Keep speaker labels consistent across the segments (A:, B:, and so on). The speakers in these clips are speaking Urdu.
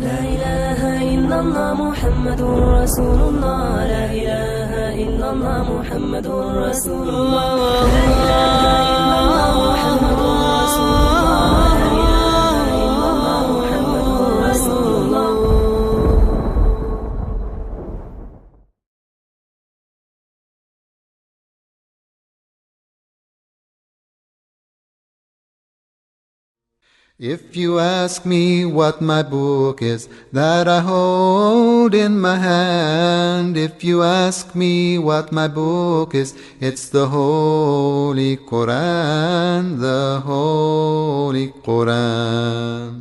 A: لا إله إلا الله محمد رسول الله. لا إله إلا الله محمد رسول الله. لا إله إلا الله محمد رسول الله. لا إله إلا الله محمد رسول الله.
B: If you ask me what my book is that I hold in my hand, if you ask me what my book is, it's the Holy Quran, the Holy Quran.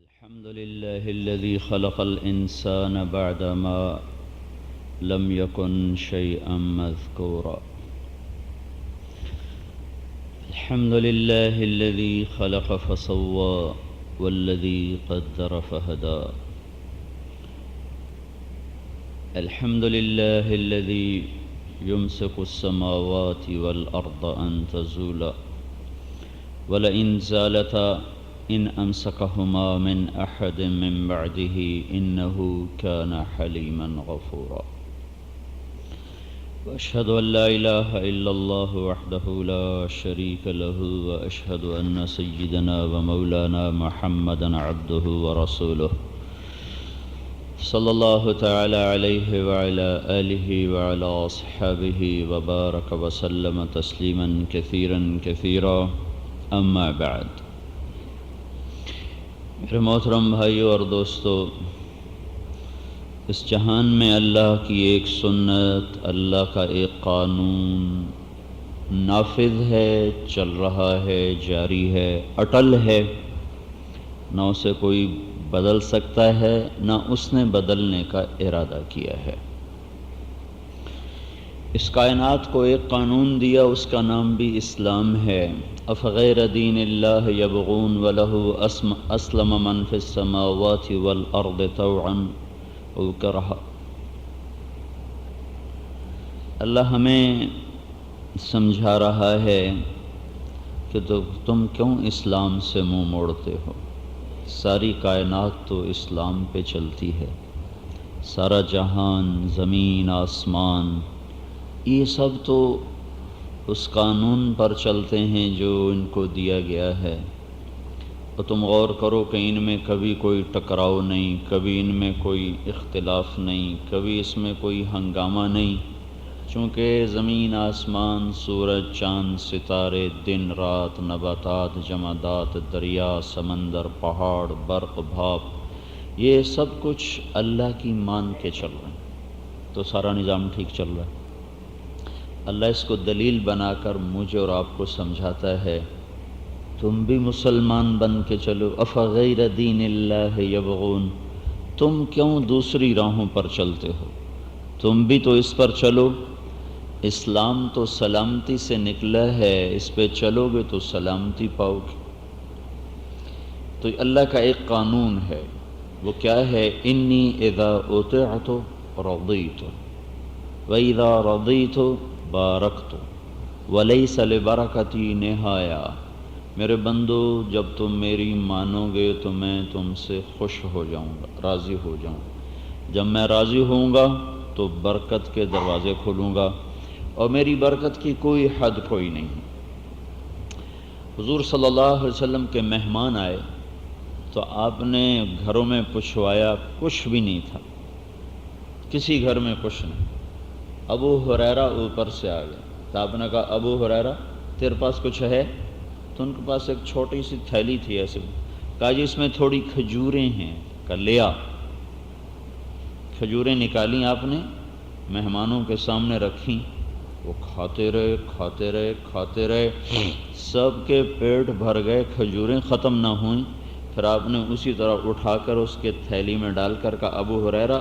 C: الحمد لله الذي خلق الإنسان بعدما لم يكن شيئا مذكورا. الحمد لله الذي خلق فسوى والذي قدر فهدى. الحمد لله الذي يمسك السماوات والأرض أن تزولا ولئن زالتا إن أمسكهما من أحد من بعده إنه كان حليما غفورا. وأشهد أن لا إله إلا الله وحده لا شريك له وأشهد أن سيدنا ومولانا محمدا عبده ورسوله صلى الله تعالى عليه وعلى آله وعلى أصحابه وبارك وسلم تسليما كثيرا كثيرا. أما بعد. میرے محترم بھائیو اور دوستو، اس جہان میں اللہ کی ایک سنت، اللہ کا ایک قانون نافذ ہے، چل رہا ہے، جاری ہے، اٹل ہے، نہ اسے کوئی بدل سکتا ہے، نہ اس نے بدلنے کا ارادہ کیا ہے۔ اس کائنات کو ایک قانون دیا، اس کا نام بھی اسلام ہے۔ افغیر دین اللہ یبغون وَلَهُ اسلم من فی السماوات والارض طوعا او کرہا۔ اللہ ہمیں سمجھا رہا ہے کہ تم کیوں اسلام سے منہ موڑتے ہو؟ ساری کائنات تو اسلام پہ چلتی ہے، سارا جہان، زمین، آسمان، یہ سب تو اس قانون پر چلتے ہیں جو ان کو دیا گیا ہے۔ اور تم غور کرو کہ ان میں کبھی کوئی ٹکراؤ نہیں، کبھی ان میں کوئی اختلاف نہیں، کبھی اس میں کوئی ہنگامہ نہیں، چونکہ زمین، آسمان، سورج، چاند، ستارے، دن رات، نباتات، جمادات، دریا، سمندر، پہاڑ، برق، بھاپ، یہ سب کچھ اللہ کی مان کے چل رہے ہیں، تو سارا نظام ٹھیک چل رہا ہے۔ اللہ اس کو دلیل بنا کر مجھے اور آپ کو سمجھاتا ہے، تم بھی مسلمان بن کے چلو۔ افغیر دین اللہ یبغون، تم کیوں دوسری راہوں پر چلتے ہو؟ تم بھی تو اس پر چلو۔ اسلام تو سلامتی سے نکلا ہے، اس پہ چلو گے تو سلامتی پاؤ گے۔ تو اللہ کا ایک قانون ہے، وہ کیا ہے؟ انی اذا اطعت رضیت وَإِذَا رَضِيتُ بارکت وَلَيْسَ لِبَرَكَتِي نِہَایَہ۔ میرے بندو، جب تم میری مانو گے تو میں تم سے خوش ہو جاؤں گا، راضی ہو جاؤں گا۔ جب میں راضی ہوں گا تو برکت کے دروازے کھولوں گا، اور میری برکت کی کوئی حد کوئی نہیں۔ حضور صلی اللہ علیہ وسلم کے مہمان آئے تو آپ نے گھروں میں پوچھوایا، کچھ بھی نہیں تھا، کسی گھر میں کچھ نہیں۔ ابو ہریرہ اوپر سے آ گئے تو آپ نے کہا، ابو ہریرہ تیرے پاس کچھ ہے؟ تو ان کے پاس ایک چھوٹی سی تھیلی تھی، ایسے کہا جی اس میں تھوڑی کھجوریں ہیں، کہا لیا۔ کھجوریں نکالیں آپ نے، مہمانوں کے سامنے رکھیں، وہ کھاتے رہے کھاتے رہے کھاتے رہے، سب کے پیٹ بھر گئے، کھجوریں ختم نہ ہوئیں۔ پھر آپ نے اسی طرح اٹھا کر اس کے تھیلی میں ڈال کر کہا، ابو ہریرہ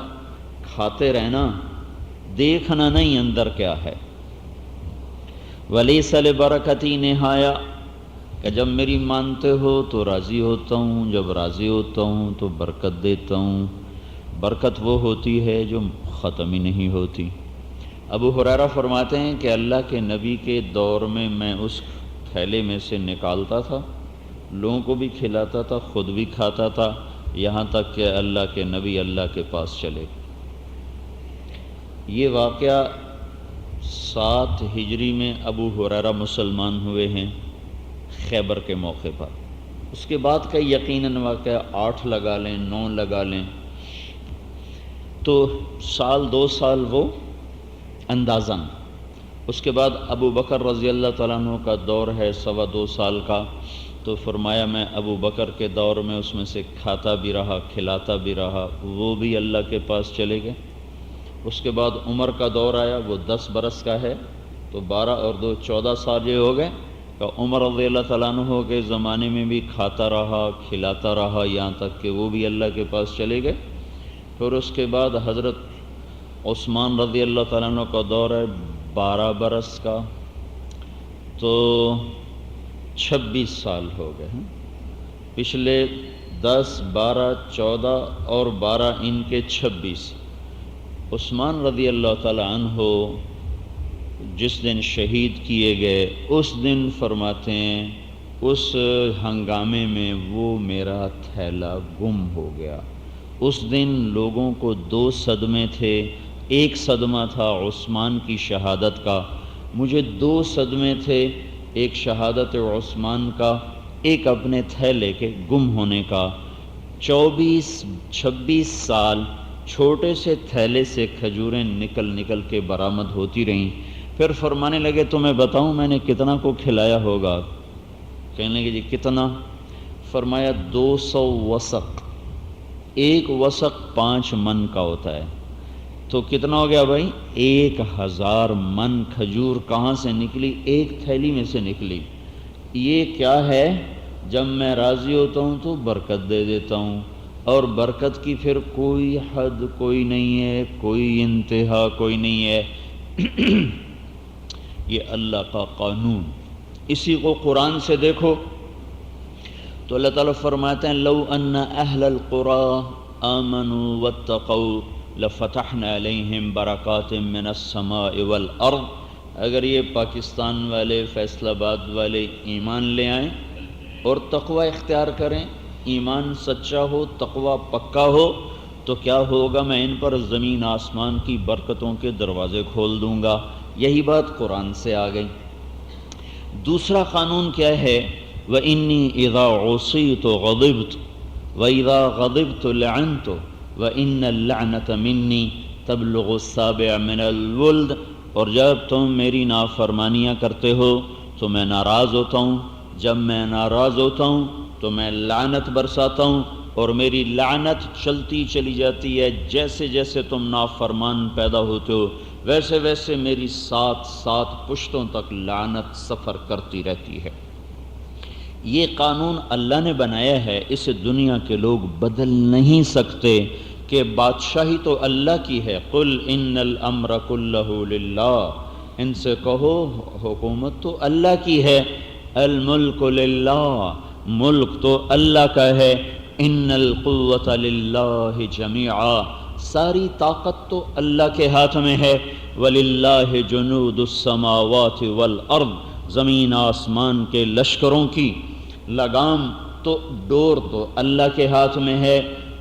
C: کھاتے رہنا، دیکھنا نہیں اندر کیا ہے۔ وَلَيْسَ لِبَرَكَتِي نِہَایَہ، کہ جب میری مانتے ہو تو راضی ہوتا ہوں، جب راضی ہوتا ہوں تو برکت دیتا ہوں۔ برکت وہ ہوتی ہے جو ختم ہی نہیں ہوتی۔ ابو ہریرہ فرماتے ہیں کہ اللہ کے نبی کے دور میں اس تھیلے میں سے نکالتا تھا لوگوں کو بھی کھلاتا تھا، خود بھی کھاتا تھا، یہاں تک کہ اللہ کے نبی اللہ کے پاس چلے۔ یہ واقعہ 7 ہجری میں ابو ہریرہ مسلمان ہوئے ہیں خیبر کے موقع پر۔ اس کے بعد کا یقیناً واقعہ 8 لگا لیں 9 لگا لیں تو سال 2 سال وہ اندازاً۔ اس کے بعد ابو بکر رضی اللہ تعالیٰ عنہ کا دور ہے 2.25 سال کا، تو فرمایا میں ابو بکر کے دور میں اس میں سے کھاتا بھی رہا کھلاتا بھی رہا، وہ بھی اللہ کے پاس چلے گئے۔ اس کے بعد عمر کا دور آیا، وہ 10 برس کا ہے، تو 12 اور 2 14 سال یہ ہو گئے کہ عمر رضی اللہ تعالیٰ عنہ کے زمانے میں بھی کھاتا رہا کھلاتا رہا، یہاں تک کہ وہ بھی اللہ کے پاس چلے گئے۔ پھر اس کے بعد حضرت عثمان رضی اللہ تعالیٰ عنہ کا دور ہے 12 برس کا، تو 26 سال ہو گئے ہیں۔ پچھلے 10 12 14 اور 12 ان کے 26۔ عثمان رضی اللہ تعالیٰ عنہ جس دن شہید کیے گئے اس دن فرماتے ہیں اس ہنگامے میں وہ میرا تھیلا گم ہو گیا۔ اس دن لوگوں کو 2 صدمے تھے، ایک صدمہ تھا عثمان کی شہادت کا، مجھے 2 صدمے تھے، ایک شہادت عثمان کا، ایک اپنے تھیلے کے گم ہونے کا۔ 26 سال چھوٹے سے تھیلے سے کھجوریں نکل کے برآمد ہوتی رہیں۔ پھر فرمانے لگے تمہیں بتاؤں میں نے کتنا کو کھلایا ہوگا؟ کہنے لگے جی کتنا؟ فرمایا 200 وسق، ایک وسق 5 من کا ہوتا ہے، تو کتنا ہو گیا بھائی؟ 1000 من کھجور کہاں سے نکلی؟ ایک تھیلی میں سے نکلی۔ یہ کیا ہے؟ جب میں راضی ہوتا ہوں تو برکت دے دیتا ہوں، اور برکت کی پھر کوئی حد کوئی نہیں ہے، کوئی انتہا کوئی نہیں ہے۔ یہ اللہ کا قانون۔ اسی کو قرآن سے دیکھو تو اللہ تعالیٰ فرماتے ہیں لو ان اہل القری آمنوا واتقوا لفتحنا علیہم برکات من السماء والارض۔ اگر یہ پاکستان والے فیصل آباد والے ایمان لے آئیں اور تقوی اختیار کریں، ایمان سچا ہو تقوی پکا ہو، تو کیا ہوگا؟ میں ان پر زمین آسمان کی برکتوں کے دروازے کھول دوں گا۔ یہی بات قرآن سے آ گئی۔ دوسرا قانون کیا ہے؟ وَإِنِّي إِذَا عُصِيتُ غَضِبْتُ وَإِذَا غَضِبْتُ لَعَنْتُ وَإِنَّ اللَّعْنَةَ مِنِّي تَبْلُغُ السَّابِعَ مِنَ الْوُلْدِ۔ اور جب تم میری نافرمانیاں کرتے ہو تو میں ناراض ہوتا ہوں، جب میں ناراض ہوتا ہوں تو میں لعنت برساتا ہوں، اور میری لعنت چلتی چلی جاتی ہے، جیسے جیسے تم نافرمان پیدا ہوتے ہو ویسے ویسے میری 7 پشتوں تک لعنت سفر کرتی رہتی ہے۔ یہ قانون اللہ نے بنایا ہے، اسے دنیا کے لوگ بدل نہیں سکتے کہ بادشاہی تو اللہ کی ہے۔ قل ان الامر کلہ للہ، ان سے کہو حکومت تو اللہ کی ہے۔ الملک للہ، ملک تو اللہ کا ہے۔ ان القوۃ للہ جمیعا، ساری طاقت تو اللہ کے ہاتھ میں ہے۔ وَلِلَّهِ جُنُودُ السَّمَاوَاتِ وَالْأَرْضِ، زمین آسمان کے لشکروں کی لگام تو ڈور تو اللہ کے ہاتھ میں ہے،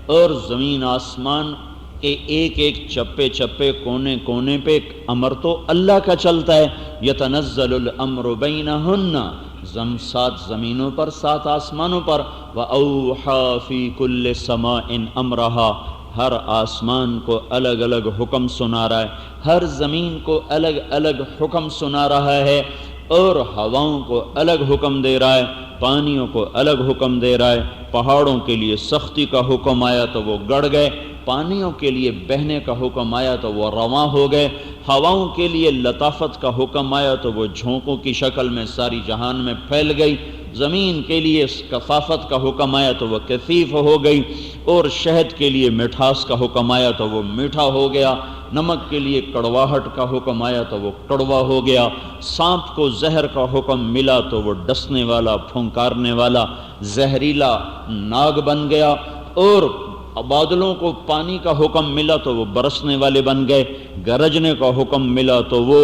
C: اور زمین آسمان کے ایک ایک چپے چپے کونے کونے پہ امر تو اللہ کا چلتا ہے۔ يَتَنَزَّلُ الْأَمْرُ بَيْنَهُنَّ، 7 زمینوں پر 7 آسمانوں پر۔ وَأَوْحَى فِي كُلِّ سَمَاءٍ أَمْرَهَا، ہر آسمان کو الگ الگ حکم سنا رہا ہے، ہر زمین کو الگ الگ حکم سنا رہا ہے، اور ہواؤں کو الگ حکم دے رہا ہے، پانیوں کو الگ حکم دے رہا ہے۔ پہاڑوں کے لیے سختی کا حکم آیا تو وہ گڑ گئے، پانیوں کے لیے بہنے کا حکم آیا تو وہ رواں ہو گئے، ہواؤں کے لیے لطافت کا حکم آیا تو وہ جھونکوں کی شکل میں ساری جہان میں پھیل گئی، زمین کے لیے کثافت کا حکم آیا تو وہ کثیف ہو گئی، اور شہد کے لیے مٹھاس کا حکم آیا تو وہ میٹھا ہو گیا، نمک کے لیے کڑواہٹ کا حکم آیا تو وہ کڑوا ہو گیا، سانپ کو زہر کا حکم ملا تو وہ ڈسنے والا پھنکارنے والا زہریلا ناگ بن گیا، اور بادلوں کو پانی کا حکم ملا تو وہ برسنے والے بن گئے، گرجنے کا حکم ملا تو وہ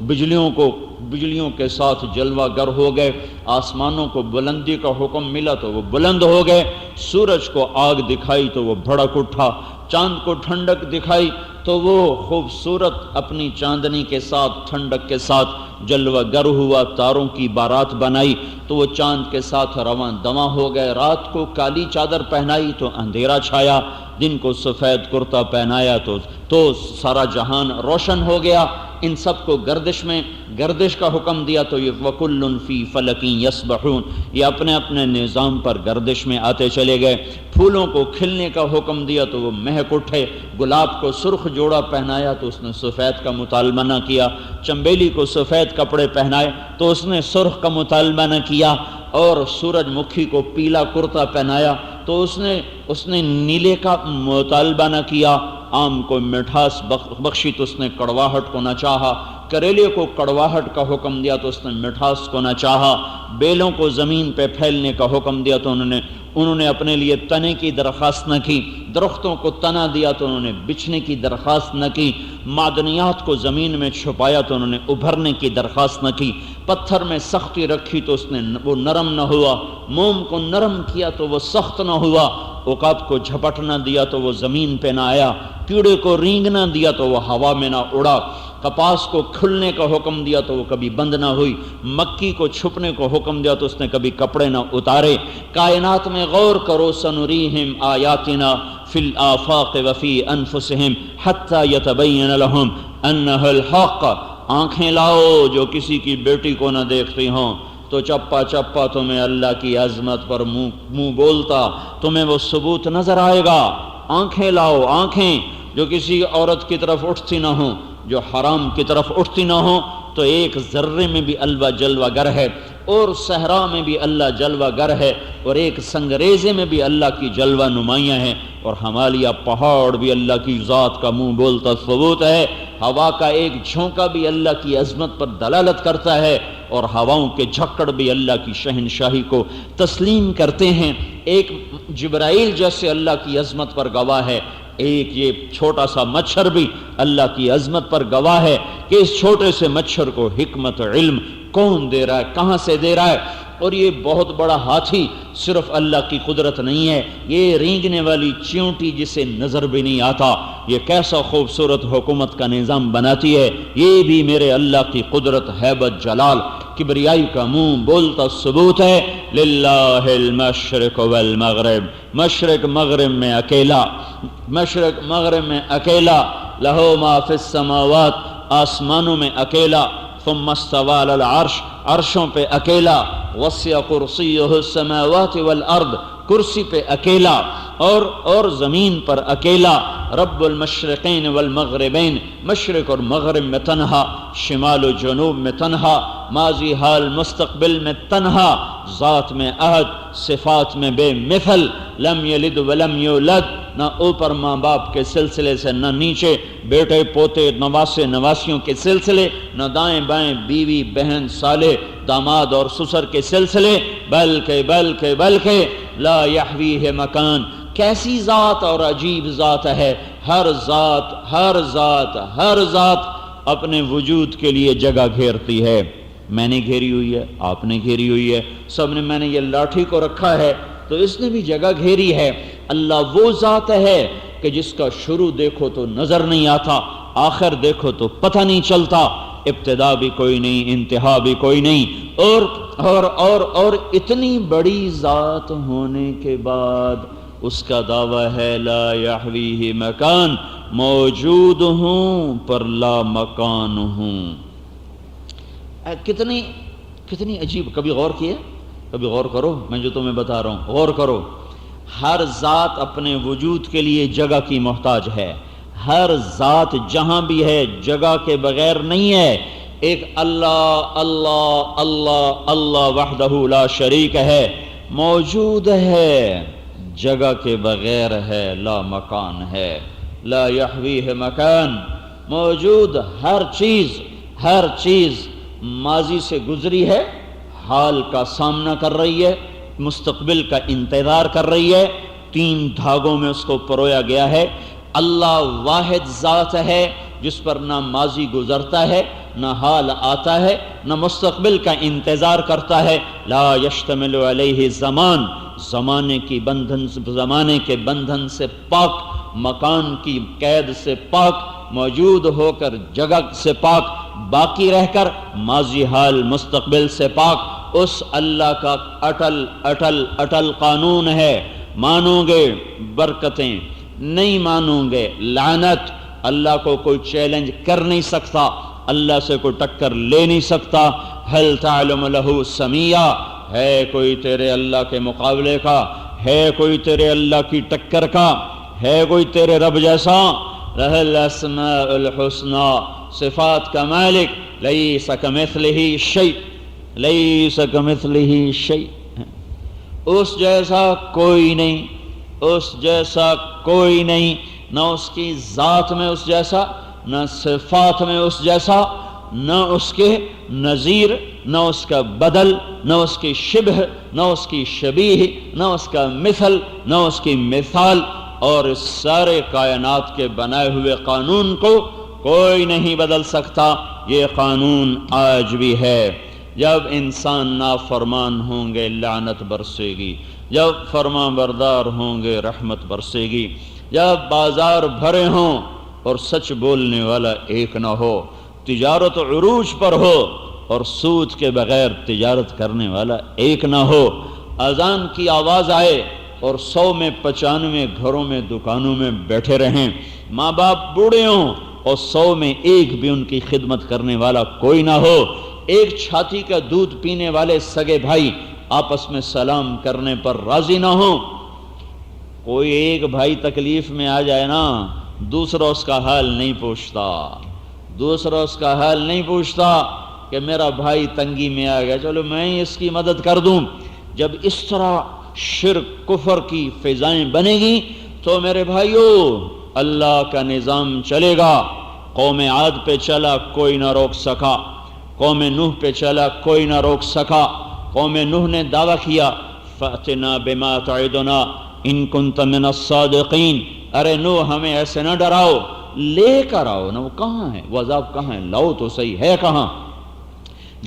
C: بجلیوں کو بجلیوں کے ساتھ جلوہ گر ہو گئے، آسمانوں کو بلندی کا حکم ملا تو وہ بلند ہو گئے، سورج کو آگ دکھائی تو وہ بھڑک اٹھا، چاند کو ٹھنڈک دکھائی تو وہ خوبصورت اپنی چاندنی کے ساتھ ٹھنڈک کے ساتھ جلوہ گر ہوا، تاروں کی بارات بنائی تو وہ چاند کے ساتھ رواں دواں ہو گئے، رات کو کالی چادر پہنائی تو اندھیرا چھایا، دن کو سفید کرتا پہنایا تو سارا جہان روشن ہو گیا، ان سب کو گردش کا حکم دیا تو یہ وَكُلٌّ فِي فَلَكٍ يَسْبَحُونَ، یہ اپنے اپنے نظام پر گردش میں آتے چلے گئے، پھولوں کو کھلنے کا حکم دیا تو وہ مہک اٹھے، گلاب کو سرخ جوڑا پہنایا تو اس نے سفید کا مطالبہ نہ کیا، چنبیلی کو سفید کپڑے پہنائے تو اس نے سرخ کا مطالبہ نہ کیا، اور سورج مکھی کو پیلا کرتا پہنایا تو اس نے نیلے کا مطالبہ نہ کیا، آم کو مٹھاس بخشی تو اس نے کڑواہٹ کو نہ چاہا، کریلے کو کڑواہٹ کا حکم دیا تو اس نے مٹھاس کو نہ چاہا، بیلوں کو زمین پہ پھیلنے کا حکم دیا تو انہوں نے اپنے لیے تنے کی درخواست نہ کی، درختوں کو تنا دیا تو انہوں نے بچھنے کی درخواست نہ کی، معدنیات کو زمین میں چھپایا تو انہوں نے ابھرنے کی درخواست نہ کی، پتھر میں سختی رکھی تو اس نے وہ نرم نہ ہوا، موم کو نرم کیا تو وہ سخت نہ ہوا، عقاب کو جھپٹ نہ دیا تو وہ زمین پہ نہ آیا، کیڑے کو رینگ نہ دیا تو وہ ہوا میں نہ اڑا، کپاس کو کھلنے کا حکم دیا تو وہ کبھی بند نہ ہوئی، مکی کو چھپنے کو حکم دیا تو اس نے کبھی کپڑے نہ اتارے، کائنات میں غور کرو، سنریہم آیاتنا فی الآفاق وفی انفسہم حتی یتبین لہم انہ الحق، آنکھیں لاؤ جو کسی کی بیٹی کو نہ دیکھتی ہوں تو چپا چپا تمہیں اللہ کی عظمت پر منہ بولتا، تمہیں وہ ثبوت نظر آئے گا، آنکھیں لاؤ، آنکھیں جو کسی عورت کی طرف اٹھتی نہ ہوں، جو حرام کی طرف اٹھتی نہ ہوں، تو ایک ذرے میں بھی اللہ جلوہ گر ہے، اور صحرا میں بھی اللہ جلوہ گر ہے، اور ایک سنگریزے میں بھی اللہ کی جلوہ نمایاں ہے، اور ہمالیہ پہاڑ بھی اللہ کی ذات کا منہ بولتا ثبوت ہے، ہوا کا ایک جھونکا بھی اللہ کی عظمت پر دلالت کرتا ہے، اور ہواؤں کے جھکڑ بھی اللہ کی شہنشاہی کو تسلیم کرتے ہیں، ایک جبرائیل جیسے اللہ کی عظمت پر گواہ ہے، ایک یہ چھوٹا سا مچھر بھی اللہ کی عظمت پر گواہ ہے کہ اس چھوٹے سے مچھر کو حکمت علم کون دے رہا ہے، کہاں سے دے رہا ہے، اور یہ بہت بڑا ہاتھی صرف اللہ کی قدرت نہیں ہے، یہ رینگنے والی چیونٹی جسے نظر بھی نہیں آتا، یہ کیسا خوبصورت حکومت کا نظام بناتی ہے، یہ بھی میرے اللہ کی قدرت، ہیبت، جلال، کبریائی کا منہ بولتا ثبوت ہے، للہ المشرق والمغرب، مشرق مغرب میں اکیلا، مشرق مغرب میں اکیلا، لہو ما فی السماوات، آسمانوں میں اکیلا، ثم استوى علی العرش، عرشوں پہ اکیلا، وسع کرسیہ السماوات والارض، کرسی پہ اکیلا، اور زمین پر اکیلا، رب المشرقین والمغربین، مشرق اور مغرب میں تنہا، شمال و جنوب میں تنہا، ماضی حال مستقبل میں تنہا، ذات میں احد، صفات میں بے مثل، لم یلد ولم یولد، نہ اوپر ماں باپ کے سلسلے سے، نہ نیچے بیٹے پوتے نواسے نواسیوں کے سلسلے، نہ دائیں بائیں بیوی بہن سالے داماد اور سسر کے سلسلے، بلکہ لا یحویہ مکان، کیسی ذات اور عجیب ذات ہے، ہر ذات اپنے وجود کے لیے جگہ گھیرتی ہے، میں نے گھیری ہوئی ہے، آپ نے گھیری ہوئی ہے، سب نے، میں نے یہ لاٹھی کو رکھا ہے تو اس نے بھی جگہ گھیری ہے، اللہ وہ ذات ہے کہ جس کا شروع دیکھو تو نظر نہیں آتا، آخر دیکھو تو پتہ نہیں چلتا، ابتدا بھی کوئی نہیں، انتہا بھی کوئی نہیں، اور اتنی بڑی ذات ہونے کے بعد اس کا دعویٰ ہے لا یحویہ مکان، موجود ہوں پر لا مکان ہوں، کتنی عجیب، کبھی غور کیے؟ کبھی غور کرو، میں جو تمہیں بتا رہا ہوں غور کرو، ہر ذات اپنے وجود کے لیے جگہ کی محتاج ہے، ہر ذات جہاں بھی ہے جگہ کے بغیر نہیں ہے، ایک اللہ وحدہ لا شریک ہے، موجود ہے، جگہ کے بغیر ہے، لا مکان ہے، لا یحویہ مکان، موجود، ہر چیز ماضی سے گزری ہے، حال کا سامنا کر رہی ہے، مستقبل کا انتظار کر رہی ہے، 3 دھاگوں میں اس کو پرویا گیا ہے، اللہ واحد ذات ہے جس پر نہ ماضی گزرتا ہے، نہ حال آتا ہے نہ مستقبل کا انتظار کرتا ہے. لا یشتمل علیہ زمان، زمانے کی بندھن، زمانے کے بندھن سے پاک، مکان کی قید سے پاک، موجود ہو کر جگہ سے پاک، باقی رہ کر ماضی حال مستقبل سے پاک. اس اللہ کا اٹل اٹل اٹل قانون ہے. مانو گے برکتیں، نہیں مانو گے لعنت. اللہ کو کوئی چیلنج کر نہیں سکتا، اللہ سے کوئی ٹکر لے نہیں سکتا. هل تعلم له سمیہ، ہے کوئی تیرے اللہ کے مقابلے کا؟ ہے کوئی تیرے اللہ کی ٹکر کا؟ ہے کوئی تیرے رب جیسا؟ لہ الاسماء الحسنى، صفات کا مالک. لیس کمثلہ شیء، لیس کمثلہ شیء، اس جیسا کوئی نہیں، اس جیسا کوئی نہیں. نہ اس کی ذات میں اس جیسا، نہ صفات میں اس جیسا، نہ اس کے نظیر، نہ اس کا بدل، نہ اس کی شبہ، نہ اس کی شبیہ، نہ اس کا مثل، نہ اس کی مثال. اور اس سارے کائنات کے بنائے ہوئے قانون کو کوئی نہیں بدل سکتا. یہ قانون آج بھی ہے. جب انسان نافرمان ہوں گے لعنت برسے گی، جب فرمان بردار ہوں گے رحمت برسے گی. جب بازار بھرے ہوں اور سچ بولنے والا ایک نہ ہو، تجارت عروج پر ہو اور سود کے بغیر تجارت کرنے والا ایک نہ ہو، اذان کی آواز آئے اور 100 میں 95 گھروں میں دکانوں میں بیٹھے رہیں، ماں باپ بوڑھے ہوں اور 100 میں ایک بھی ان کی خدمت کرنے والا کوئی نہ ہو، ایک چھاتی کا دودھ پینے والے سگے بھائی آپس میں سلام کرنے پر راضی نہ ہوں. کوئی ایک بھائی تکلیف میں آ جائے نا، دوسرا اس کا حال نہیں پوچھتا، دوسرا اس کا حال نہیں پوچھتا کہ میرا بھائی تنگی میں آ گیا، چلو میں ہی اس کی مدد کر دوں. جب اس طرح شرک کفر کی فضائیں بنے گی تو میرے بھائیو اللہ کا نظام چلے گا. قوم عاد پہ چلا کوئی نہ روک سکا، قوم نوح پہ چلا کوئی نہ روک سکا. قوم نوح نے دعویٰ کیا فَأْتِنَا بِمَا تَعِدُنَا إِن كُنْتَ مِنَ الصَّادِقِينَ، ارے نوح ہمیں ایسے نہ ڈراؤ، لے کر آؤ نا. وہ کہاں ہے؟ وہ عذاب کہاں ہے؟ لاؤ تو صحیح، ہے کہاں؟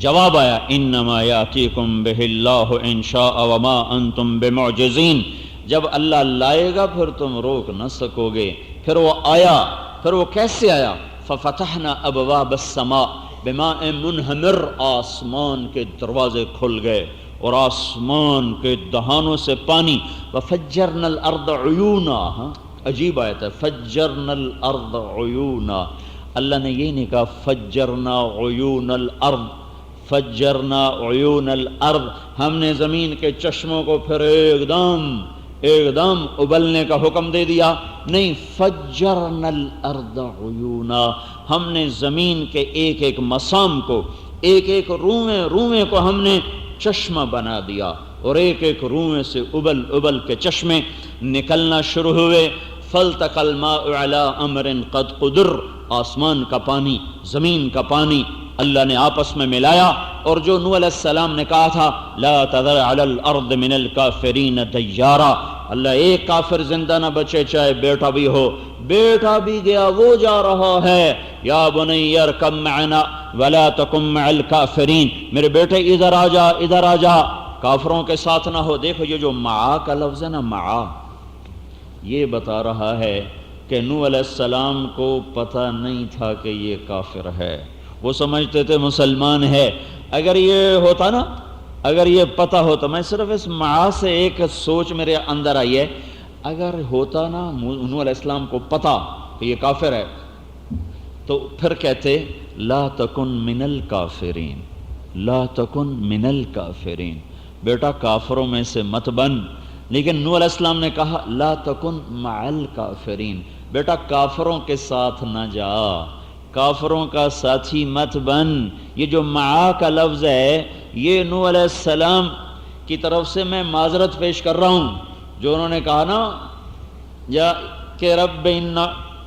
C: جواب آیا انما یاتیکم بہ اللہ ان شاء وما انتم بمعجزین. جب اللہ لائے گا پھر تم روک نہ سکو گے. پھر وہ آیا، پھر وہ کیسے آیا؟ ففتحنا ابواب السماء بماء منہمر، آسمان کے دروازے کھل گئے اور آسمان کے دہانوں سے پانی. وفجرنا الارض عیونا، عجیب آیت ہے، فجرنا الارض عیونا. اللہ نے یہ نہیں کہا فجرنا عیون الارض، فجرنا عیون الارض، ہم نے زمین کے چشموں کو پھر ایک دم ابلنے کا حکم دے دیا. نہیں، فجرنا الارض عیونا، ہم نے زمین کے ایک ایک مسام کو، ایک ایک روئیں کو ہم نے چشمہ بنا دیا اور ایک ایک روئیں سے ابل کے چشمے نکلنا شروع ہوئے. فالتقى الماء على امر قد قدر، آسمان کا پانی، زمین کا پانی اللہ نے آپس میں ملایا. اور جو نوح علیہ السلام نے کہا تھا لا تذر علی الارض من الکافرین دیارا، اللہ ایک کافر زندہ نہ بچے چاہے بیٹا بھی ہو. بیٹا بھی گیا، وہ جا رہا ہے. یا بنی ارکب معنا ولا تکن مع الکافرین، میرے بیٹے ادھر آ جا، ادھر آ جا، کافروں کے ساتھ نہ ہو. دیکھو یہ جو معا کا لفظ ہے نا، معا، یہ بتا رہا ہے کہ نوح علیہ السلام کو پتہ نہیں تھا کہ یہ کافر ہے، وہ سمجھتے تھے مسلمان ہے. اگر یہ ہوتا نا، اگر یہ پتہ ہوتا، میں صرف اس معا سے ایک سوچ میرے اندر آئی ہے، اگر ہوتا نا نوح علیہ السلام کو پتہ کہ یہ کافر ہے تو پھر کہتے لا تکن من الکافرین، لا تکن من الکافرین، بیٹا کافروں میں سے مت بن. لیکن نوح علیہ السلام نے کہا لا تکن مع الکافرین، بیٹا کافروں کے ساتھ نہ جا، کافروں کا ساتھی مت بن. یہ جو معا کا لفظ ہے یہ نوح علیہ السلام کی طرف سے میں معذرت پیش کر رہا ہوں، جو انہوں نے کہا نا یا کہ رب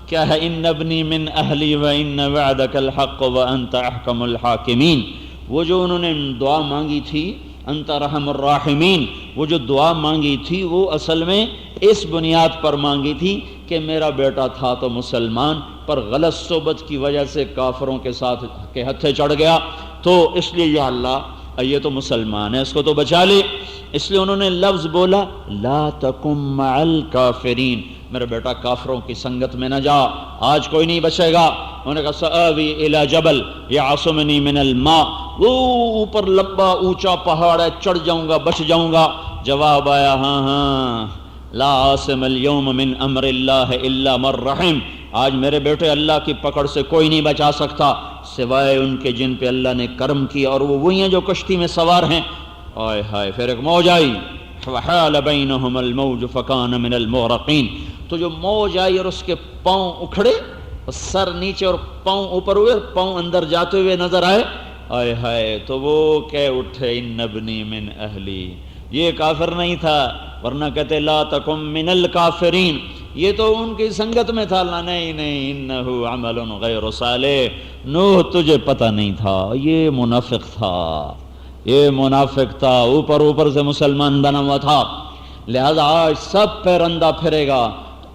C: کیا ہے ان ابنی من اہلی و ان وعدک الحق و انت احکم الحاکمین. وہ جو انہوں نے دعا مانگی تھی انت رحم الراحمین، وہ جو دعا مانگی تھی وہ اصل میں اس بنیاد پر مانگی تھی کہ میرا بیٹا تھا تو مسلمان، پر غلط صحبت کی وجہ سے کافروں کے ساتھ کے ہتھے چڑھ گیا، تو اس لیے یا اللہ یہ تو مسلمان ہے، اس کو تو بچا لے۔ اس لیے انہوں نے لفظ بولا لا تکم مع الکافرین، میرے بیٹا کافروں کی سنگت میں نہ جا، آج کوئی نہیں بچے گا۔ انہوں نے کہا سآوی الی جبل یعصمنی من الماء، وہ اوپر لمبا اونچا پہاڑ ہے، چڑھ جاؤں گا بچ جاؤں گا۔ جواب آیا ہاں لا عاصم اليوم من امر اللہ الا من رحم، آج میرے بیٹے اللہ کی پکڑ سے کوئی نہیں بچا سکتا سوائے ان کے جن پہ اللہ نے کرم کیا، اور وہ وہی ہیں جو کشتی میں سوار ہیں۔ آئے ہائے، پھر ایک موج آئی، وحال بینہم الموج فکان من المغرقین، تو جو موج آئی اور اس کے پاؤں اکھڑے، سر نیچے اور پاؤں اوپر ہوئے، پاؤں اندر جاتے ہوئے نظر آئے، آئے ہائے، تو وہ کہہ اٹھے ان ابنی من اہلی، یہ کافر نہیں تھا ورنہ کہتے لا تکم من الکافرین، یہ تو ان کی سنگت میں تھا۔ نہیں نہیں، انہو عمل غیر صالح، نوح تجھے پتہ نہیں تھا، یہ منافق تھا، یہ منافق تھا، اوپر سے مسلمان بنا ہوا تھا، لہذا آج سب پہ رندہ پھرے گا۔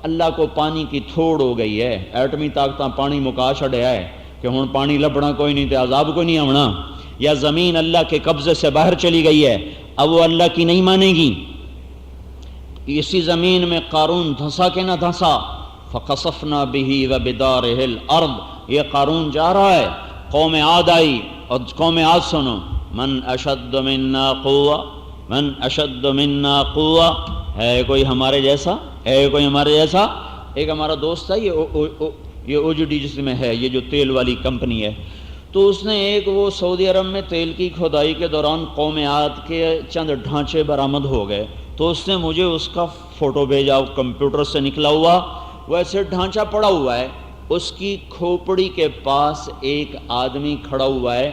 C: اللہ کو پانی کی تھوڑ ہو گئی ہے، ایٹمی طاقتاں پانی مکا چھڑیا ہے کہ ہن پانی لبنا کوئی نہیں تے عذاب کوئی نہیں آونا، یا زمین اللہ کے قبضے سے باہر چلی گئی ہے، اب وہ اللہ کی نہیں مانے گی۔ اسی زمین میں قارون دھنسا کہ نہ دھنسا، فخسفنا به وبداره الارض، یہ قارون جا رہا ہے، قوم عاد آئی، اور قوم عاد سنو، من اشد منا قوة، من اشد منا قوة، ہے کوئی ہمارے جیسا، ہے کوئی ہمارے جیسا؟ ایک ہمارا دوست ہے، یہ اوجڈی جس میں ہے، یہ جو تیل والی کمپنی ہے، تو اس نے ایک وہ سعودی عرب میں تیل کی کھدائی کے دوران قوم عاد کے چند ڈھانچے برآمد ہو گئے، تو اس نے مجھے اس کا فوٹو بھیجا، کمپیوٹر سے نکلا ہوا، ویسے ڈھانچہ پڑا ہوا ہے، اس کی کھوپڑی کے پاس ایک آدمی کھڑا ہوا ہے،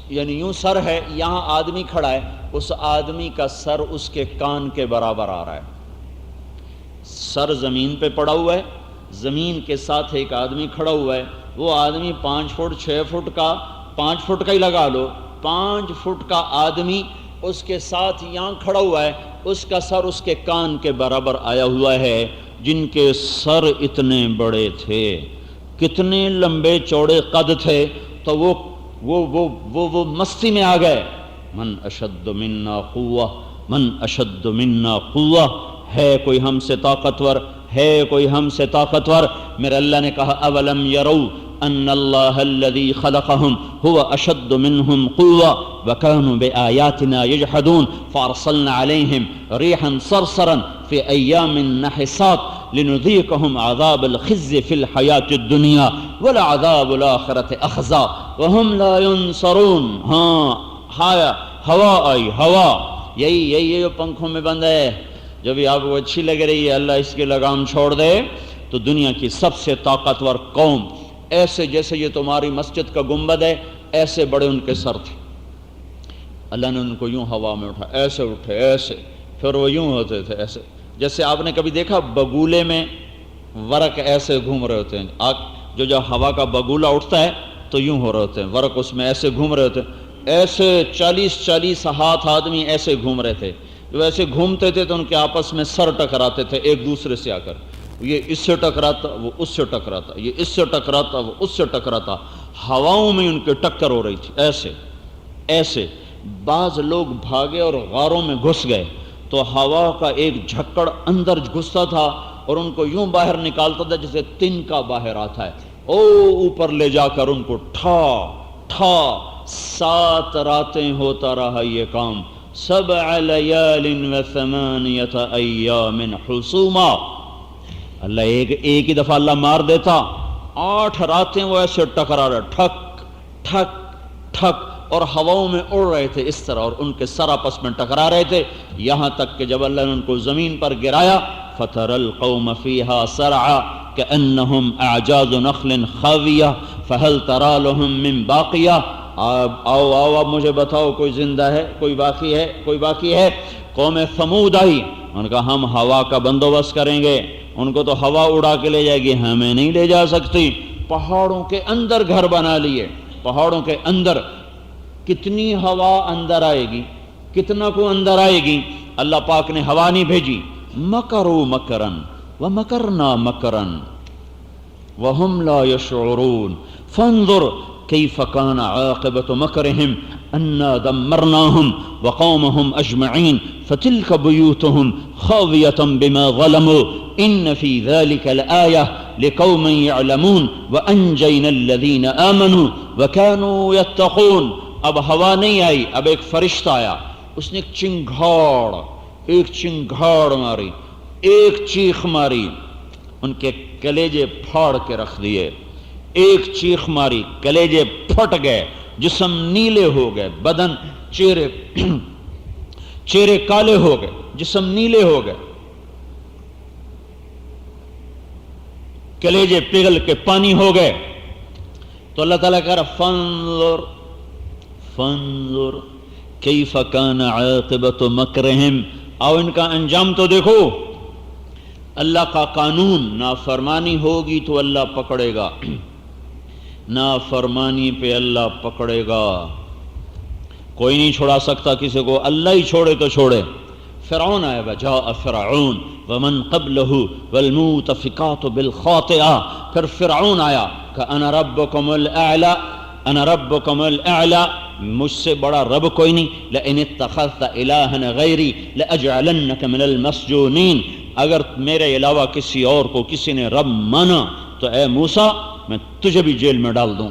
C: یعنی یوں سر ہے، یہاں آدمی کھڑا ہے، اس آدمی کا سر اس کے کان کے برابر آ رہا ہے، سر زمین پہ پڑا ہوا ہے، زمین کے ساتھ ایک آدمی کھڑا ہوا ہے، وہ آدمی 5 فٹ 6 فٹ کا، 5 فٹ کا ہی لگا لو، 5 فٹ کا آدمی اس کے ساتھ یہاں کھڑا ہوا ہے، اس کا سر اس کے کان کے برابر آیا ہوا ہے، جن کے سر اتنے بڑے تھے، کتنے لمبے چوڑے قد تھے، تو وہ مستی میں آ گئے، من اشد منا قوة، من اشد منا قوة، ہے کوئی ہم سے طاقتور، ہے کوئی ہم سے طاقتور۔ میرے اللہ نے کہا اولم یروا ان اللہ الذی خلقہم هو اشد منہم قوة وکانوا بآیاتنا یجحدون فارسلنا علیہم ریحا صرصرا فی ایام نحسات لنذیقہم عذاب الخزي فی الحیاة الدنیا ولعذاب الآخرة اخزی وہم لا ینصرون۔ ہاں ہوا آئی، ہوا، یہی جو پنکھوں میں بند ہے، جب یہ آپ کو اچھی لگ رہی ہے، اللہ اس کی لگام چھوڑ دے تو دنیا کی سب سے طاقتور قوم، ایسے جیسے یہ تمہاری مسجد کا گنبد ہے، ایسے بڑے ان کے سر تھے، اللہ نے ان کو یوں ہوا میں اٹھا، ایسے اٹھے، ایسے، پھر وہ یوں ہوتے تھے، ایسے جیسے آپ نے کبھی دیکھا بگولے میں ورق ایسے گھوم رہے ہوتے ہیں، جو ہوا کا بگولا اٹھتا ہے تو یوں ہو رہے ہوتے ہیں، ورق اس میں ایسے گھوم رہے ہوتے ہیں، ایسے 40 ہاتھ آدمی ایسے گھوم رہے تھے، جو ایسے گھومتے تھے تو ان کے آپس میں سر ٹکراتے تھے ایک دوسرے سے آ کر، یہ اس سے ٹکراتا، وہ اس سے ٹکراتا، یہ اس سے ٹکراتا، وہ اس سے ٹکراتا، ہواؤں میں ان کے ٹکر ہو رہی تھی، ایسے بعض لوگ بھاگے اور غاروں میں گھس گئے، تو ہوا کا ایک جھکڑ اندر گھستا تھا اور ان کو یوں باہر نکالتا تھا جیسے تنکا باہر آتا ہے، اوپر لے جا کر ان کو ٹھا 7 راتیں ہوتا رہا یہ کام، 7 لیال و 8 ایام حسوما، اللہ ایک ہی دفعہ اللہ مار دیتا، 8 راتیں وہ ایسے ٹکرا رہے، ٹھک ٹھک ٹھک، اور ہواؤں میں اڑ رہے تھے اس طرح، اور ان کے سر آپس میں ٹکرا رہے تھے، یہاں تک کہ جب اللہ نے ان کو زمین پر گرایا، فَتَرَى الْقَوْمَ فِيهَا سَرْعًا كَأَنَّهُمْ أَعْجَازُ نَخْلٍ خَاوِيَةٍ فَهَلْ تَرَى لَهُم مِّن بَاقِيَةٍ۔ آؤ اب مجھے بتاؤ کوئی زندہ ہے، کوئی باقی ہے۔ قوم ثمود آئی، ان کا ہم ہوا کا بندوبست کریں گے، ان کو تو ہوا اڑا کے لے جائے گی، ہمیں نہیں لے جا سکتی، پہاڑوں کے اندر گھر بنا لیے، پہاڑوں کے اندر، کتنی ہوا اندر آئے گی، کتنا کو اندر آئے گی، اللہ پاک نے ہوا نہیں بھیجی، مکروا مکرن ومکرنا مکرن، وهم لا يشعرون فانظر كيف كان عاقبة مكرهم أنا دمرناهم وقومهم أجمعين فتلك بيوتهم خاوية بما ظلموا إن في ذلك لآية لقوم يعلمون وأنجينا الذين آمنوا وكانوا يتقون. اب ہوا نہیں آئی، اب ایک فرشتہ آیا، اس نے ایک چنگھاڑ ماری، ایک چیخ ماری، ان کے کلیجے پھاڑ کے رکھ دیے. ایک چیخ ماری، کلیجے پھٹ گئے، جسم نیلے ہو گئے، بدن چہرے کالے ہو گئے، جسم نیلے ہو گئے، کلیجے پگھل کے پانی ہو گئے. تو اللہ تعالیٰ کہہ رہا فانظر کیف کان عاقبۃ مکرہم، آؤ ان کا انجام تو دیکھو. اللہ کا قانون، نافرمانی ہوگی تو اللہ پکڑے گا، نافرمانی پہ اللہ پکڑے گا. کوئی نہیں چھوڑا سکتا کسی کو، اللہ ہی چھوڑے تو چھوڑے. فرعون آیا، وجاء فرعون ومن قبلہ والمؤتفقات بالخاطئہ. پھر فرعون آیا کہ انا ربکم الاعلی، انا ربکم الاعلی، مجھ سے بڑا رب کوئی نہیں. لئن اتخذت الہا غیری لاجعلنک من المسجونین، اگر میرے علاوہ کسی اور کو کسی نے رب مانا تو اے موسیٰ میں تجھے بھی جیل میں ڈال دوں.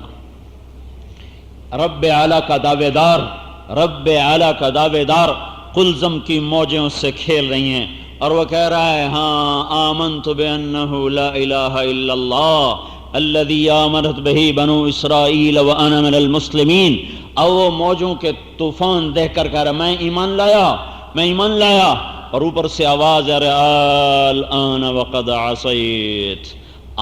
C: رب اعلیٰ کا دعوے دار، رب اعلیٰ کا دعوے دار قلزم کی موجیں اس سے کھیل رہی ہیں، اور وہ کہہ رہا ہے ہاں آمنت بأنہ لا الہ الا اللہ الذی آمنت بہ بنو اسرائیل وانا من المسلمین. اور وہ موجوں کے طوفان دیکھ کر کہہ رہا میں ایمان لایا، میں ایمان لایا. اور اوپر سے آواز آ رہا الآن وقد عصیت،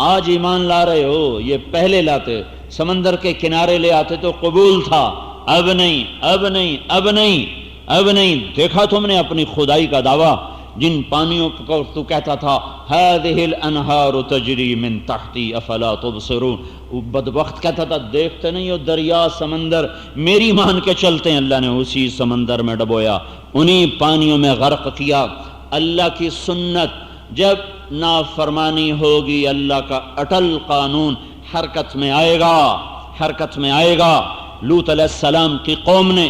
C: آج ایمان لا رہے ہو، یہ پہلے لاتے، سمندر کے کنارے لے آتے تو قبول تھا، اب نہیں، اب نہیں، اب نہیں، اب نہیں. دیکھا تم نے اپنی خدائی کا دعویٰ، جن پانیوں کو تو کہتا تھا هذه الانہار تجری من تحتی افلا تبصرون، وہ بدبخت کہتا تھا دیکھتے نہیں ہو دریا سمندر میری مان کے چلتے ہیں. اللہ نے اسی سمندر میں ڈبویا، انہی پانیوں میں غرق کیا. اللہ کی سنت، جب نافرمانی ہوگی اللہ کا اٹل قانون حرکت میں آئے گا، حرکت میں آئے گا. لوط علیہ السلام کی قوم نے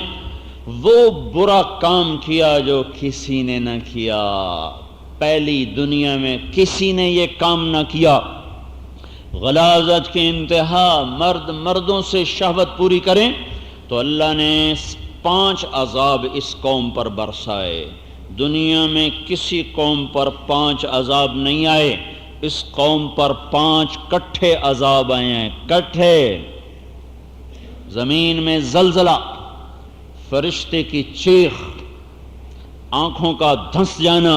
C: وہ برا کام کیا جو کسی نے نہ کیا، پہلی دنیا میں کسی نے یہ کام نہ کیا. غلاظت کی انتہا، مرد مردوں سے شہوت پوری کریں تو اللہ نے 5 عذاب اس قوم پر برسائے. دنیا میں کسی قوم پر 5 عذاب نہیں آئے، اس قوم پر 5 کٹھے عذاب آئے ہیں، کٹھے. زمین میں زلزلہ، فرشتے کی چیخ، آنکھوں کا دھنس جانا،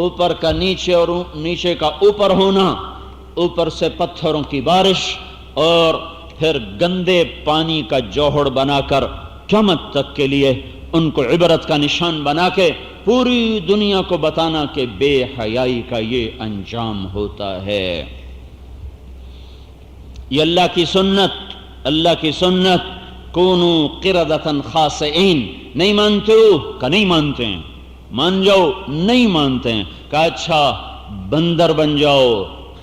C: اوپر کا نیچے اور نیچے کا اوپر ہونا، اوپر سے پتھروں کی بارش، اور پھر گندے پانی کا جوہر بنا کر قیامت تک کے لیے ان کو عبرت کا نشان بنا کے پوری دنیا کو بتانا کہ بے حیائی کا یہ انجام ہوتا ہے. یہ اللہ کی سنت، اللہ کی سنت. کونو قردۃ خاسئین، نہیں مانتے ہو کہ نہیں مانتے ہیں، مان جاؤ، نہیں مانتے ہیں کہ اچھا بندر بن جاؤ،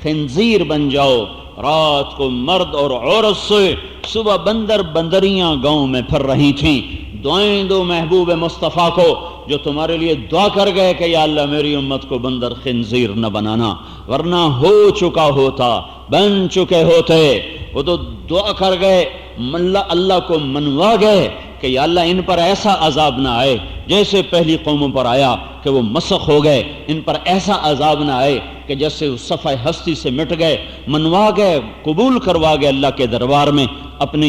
C: خنزیر بن جاؤ. رات کو مرد اور عورت سوئے، صبح بندر بندریاں گاؤں میں پھر رہی تھیں. دعائیں دو محبوب مصطفیٰ کو جو تمہارے لیے دعا کر گئے کہ یا اللہ میری امت کو بندر خنزیر نہ بنانا، ورنہ ہو چکا ہوتا، بن چکے ہوتے. وہ تو دعا کر گئے، اللہ کو منوا گئے کہ یا اللہ ان پر ایسا عذاب نہ آئے جیسے پہلی قوموں پر آیا کہ وہ مسخ ہو گئے، ان پر ایسا عذاب نہ آئے کہ جیسے وہ صفحہ ہستی سے مٹ گئے. منوا گئے، قبول کروا گئے اللہ کے دربار میں اپنے